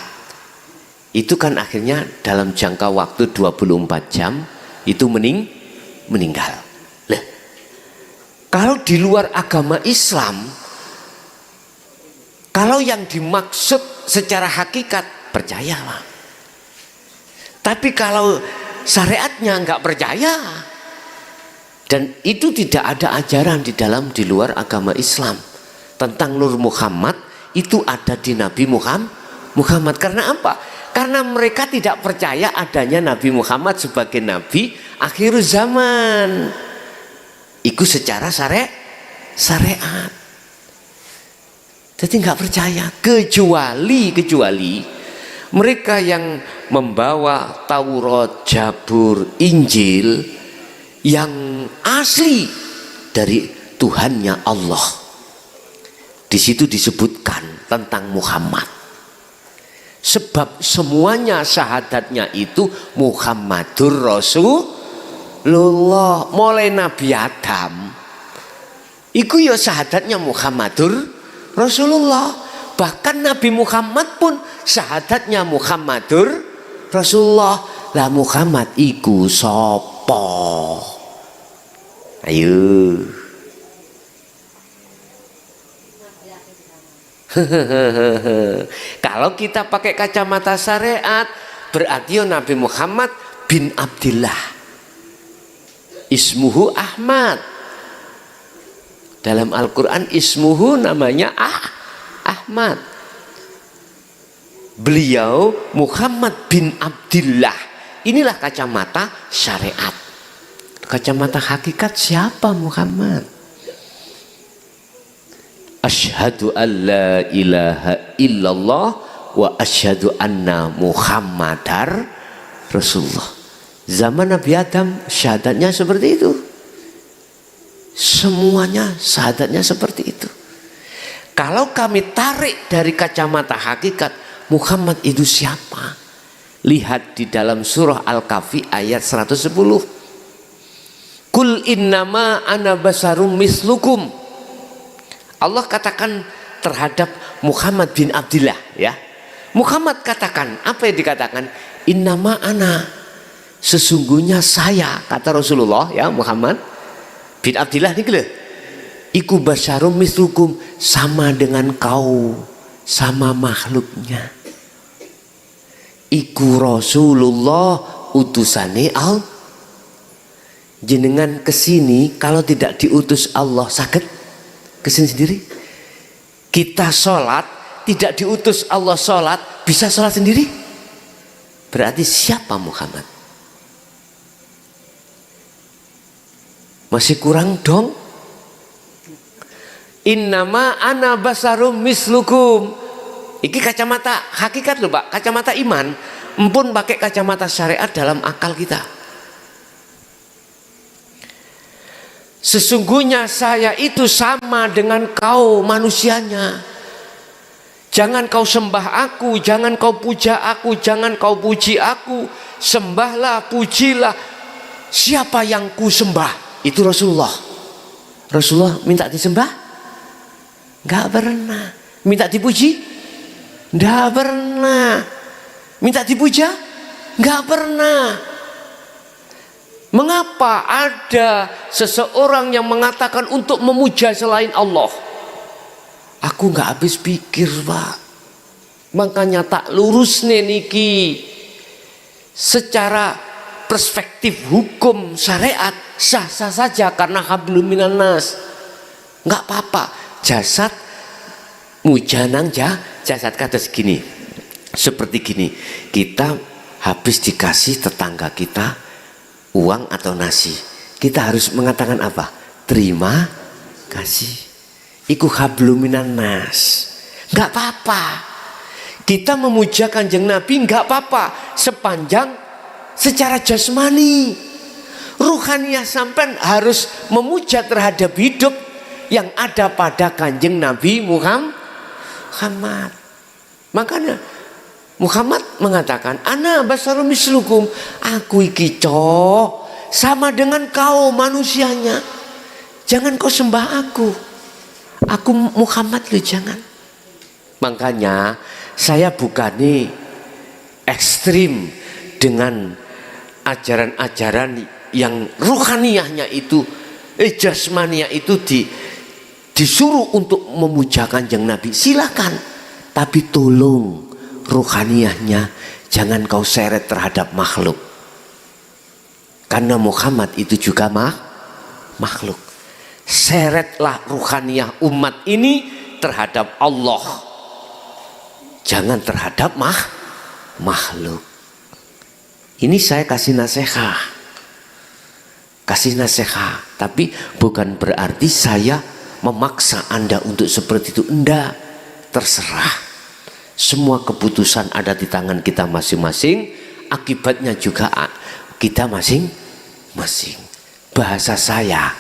itu kan akhirnya dalam jangka waktu 24 jam itu meninggal. Lah, kalau di luar agama Islam, kalau yang dimaksud secara hakikat percayalah. Tapi kalau syariatnya nggak percaya, dan itu tidak ada ajaran di luar agama Islam tentang Nur Muhammad, itu ada di Nabi Muhammad. Karena apa? Karena mereka tidak percaya adanya Nabi Muhammad sebagai Nabi akhir zaman. Itu secara syariat. Jadi nggak percaya. Kecuali mereka yang membawa Taurat, Zabur, Injil yang asli dari Tuhannya Allah. Di situ disebutkan tentang Muhammad. Sebab semuanya syahadatnya itu Muhammadur Rasulullah. Mulai Nabi Adam iku ya syahadatnya Muhammadur Rasulullah. Bahkan Nabi Muhammad pun syahadatnya Muhammadur Rasulullah. Lah Muhammad iku sapa? Ayo. Kalau kita pakai kacamata syariat, berarti Nabi Muhammad bin Abdillah, ismuhu Ahmad. Dalam Al-Quran ismuhu namanya Ahmad. Beliau Muhammad bin Abdillah. Inilah kacamata syariat. Kacamata hakikat siapa Muhammad? Asyhadu an la ilaha illallah wa asyhadu anna Muhammadar Rasulullah. Zaman Nabi Adam syahadatnya seperti itu. Semuanya syahadatnya seperti itu. Kalau kami tarik dari kacamata hakikat, Muhammad itu siapa? Lihat di dalam surah Al-Kahfi ayat 110. Kul innama ana basarum mislukum. Allah katakan terhadap Muhammad bin Abdillah ya. Muhammad katakan, apa yang dikatakan? Innama ana, sesungguhnya saya, kata Rasulullah ya, Muhammad bin Abdillah ini Iku basyarum mislukum, sama dengan kau, sama makhluknya. Iku Rasulullah utusane Allah. Jenengan kesini kalau tidak diutus Allah sakit kesini sendiri. Kita sholat tidak diutus Allah sholat, bisa sholat sendiri. Berarti siapa Muhammad? Masih kurang dong. Innama ana basarum mislukum. Iki kacamata hakikat loh Pak, kacamata iman. Empun pakai kacamata syariat dalam akal kita. Sesungguhnya saya itu sama dengan kau manusianya. Jangan kau sembah aku, jangan kau puja aku, jangan kau puji aku. Sembahlah, pujilah siapa yang ku sembah. Itu Rasulullah. Rasulullah minta disembah? Enggak pernah. Minta dipuji? Enggak pernah. Minta dipuja? Enggak pernah. Mengapa ada seseorang yang mengatakan untuk memuja selain Allah? Aku nggak habis pikir Pak. Makanya tak lurus nih niki. Secara perspektif hukum syariat sah-sah saja karena hablum minan nas. Nggak apa-apa. Jasad mujanang jasad kata segini. Seperti gini. Kita habis dikasih tetangga kita uang atau nasi, kita harus mengatakan apa? Terima kasih. Iku hablum minan nas. Enggak apa-apa. Kita memuja Kanjeng Nabi enggak apa-apa sepanjang secara jasmani. Ruhaniyah sampean harus memuja terhadap hidup yang ada pada Kanjeng Nabi Muhammad. Makanya Muhammad mengatakan, ana basarum mislukum, aku iki sama dengan kau manusianya. Jangan kau sembah aku. Aku Muhammad lu jangan. Makanya saya bukannya ekstrim dengan ajaran-ajaran yang ruhaniyahnya itu, jasmaniyah itu disuruh untuk memuja Kanjeng Nabi. Silakan, tapi tolong ruhaniyahnya jangan kau seret terhadap makhluk. Karena Muhammad itu juga makhluk. Seretlah ruhaniyah umat ini terhadap Allah. Jangan terhadap makhluk. Ini saya kasih nasihat. Kasih nasihat. Tapi bukan berarti saya memaksa Anda untuk seperti itu. Enggak. Terserah. Semua keputusan ada di tangan kita masing-masing. Akibatnya juga kita masing-masing. Bahasa saya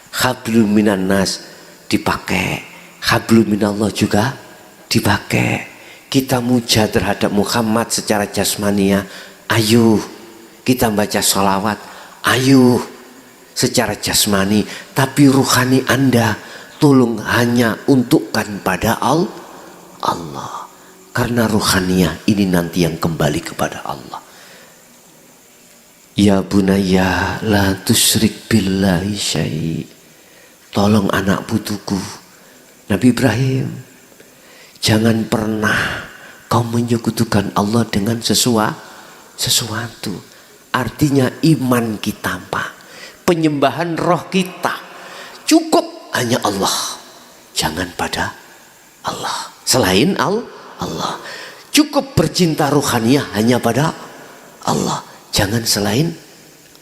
hablum minan nas dipakai, hablum minallah juga dipakai. Kita muja terhadap Muhammad secara jasmania, ayo kita baca sholawat, ayo secara jasmani. Tapi ruhani Anda tolong hanya untukkan pada Allah. Karena ruhaniyah ini nanti yang kembali kepada Allah. Ya bunayya la tusyrik billahi syai'. Tolong anak putuku Nabi Ibrahim, jangan pernah kau menyekutukan Allah dengan sesuatu. Artinya iman kita Pak, penyembahan roh kita cukup hanya Allah. Jangan pada Allah. Selain Allah. Cukup bercinta ruhaniyah hanya pada Allah. Jangan selain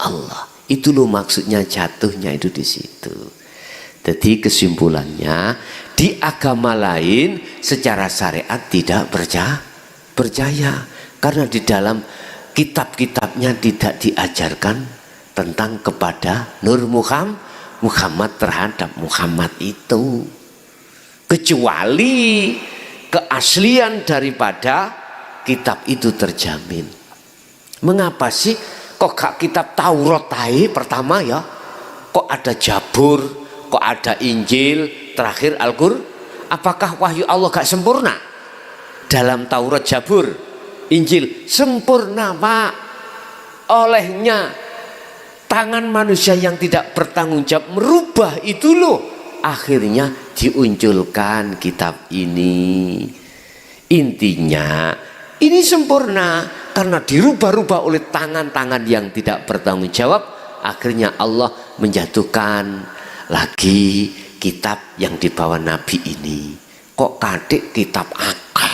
Allah. Itu loh maksudnya jatuhnya itu di situ. Jadi kesimpulannya di agama lain secara syariat tidak percaya. Karena di dalam kitab-kitabnya tidak diajarkan tentang kepada Nur Muhammad terhadap Muhammad itu. Kecuali keaslian daripada kitab itu terjamin. Mengapa sih kok gak kitab Taurat pertama ya? Kok ada Jabur, kok ada Injil, terakhir Al-Qur'an? Apakah wahyu Allah gak sempurna? Dalam Taurat, Jabur, Injil sempurna Pak. Olehnya tangan manusia yang tidak bertanggung jawab merubah itu loh akhirnya diunculkan kitab ini. Intinya ini sempurna karena dirubah-rubah oleh tangan-tangan yang tidak bertanggung jawab. Akhirnya Allah menjatuhkan lagi kitab yang dibawa Nabi ini. Kok kadek kitab akal?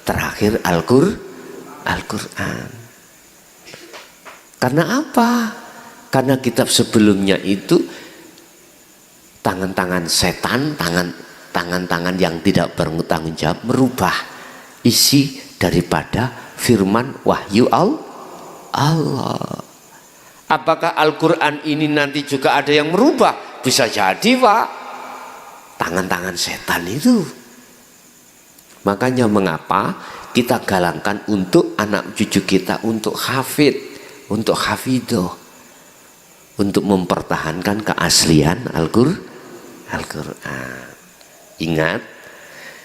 Terakhir Al-Quran. Karena apa? Karena kitab sebelumnya itu tangan-tangan setan, tangan-tangan yang tidak bertanggung jawab merubah isi daripada firman wahyu Allah. Apakah Al-Quran ini nanti juga ada yang merubah? Bisa jadi, Pak. Tangan-tangan setan itu. Makanya mengapa kita galangkan untuk anak cucu kita untuk hafid, untuk hafidoh, untuk mempertahankan keaslian Al-Quran. Ingat,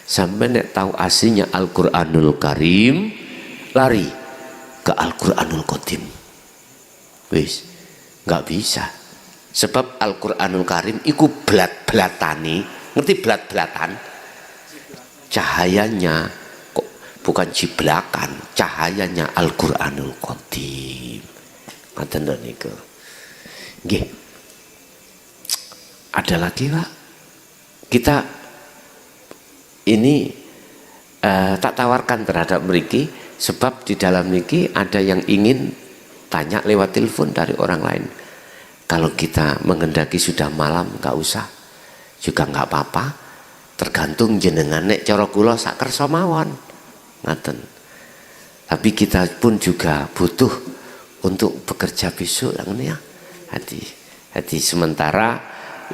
sampai nek tahu aslinya Al-Quranul Karim, lari ke Al-Quranul Qadim. Wis, nggak bisa. Sebab Al-Quranul Karim iku belat-belatani, ngerti belat-belatan? Cahayanya kok bukan ciblakan, cahayanya Al-Quranul Qadim. Ngaten niku. Nggih. Ada lagi, Pak. Kita ini tak tawarkan terhadap mriki sebab di dalam mriki ada yang ingin tanya lewat telepon dari orang lain. Kalau kita menghendaki sudah malam nggak usah, juga nggak apa-apa. Tergantung jenengan nek cara kula sak kersa mawon. Ngaten. Tapi kita pun juga butuh untuk bekerja besok ya. Hati sementara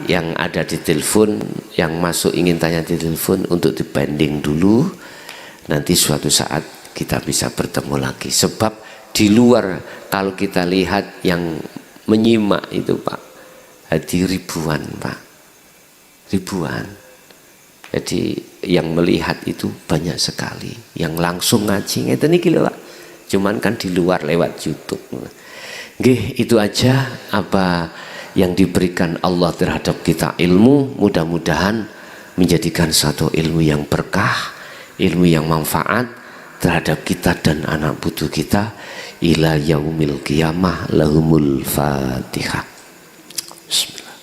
yang ada di telepon, yang masuk ingin tanya di telepon untuk dibanding dulu. Nanti suatu saat kita bisa bertemu lagi. Sebab di luar kalau kita lihat yang menyimak itu, Pak, ribuan, Pak, ribuan. Jadi yang melihat itu banyak sekali. Yang langsung ngaji ngeten iki lho, Pak. Cuman kan di luar lewat YouTube. Nggih, itu aja apa yang diberikan Allah terhadap kita ilmu, mudah-mudahan menjadikan satu ilmu yang berkah, ilmu yang manfaat terhadap kita dan anak putu kita ila yaumil qiyamah. Lahumul Fatihah. Bismillah.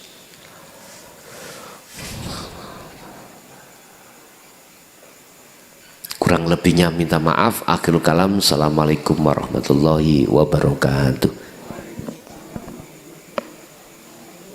Kurang lebihnya minta maaf. Akhirul kalam. Assalamualaikum warahmatullahi wabarakatuh.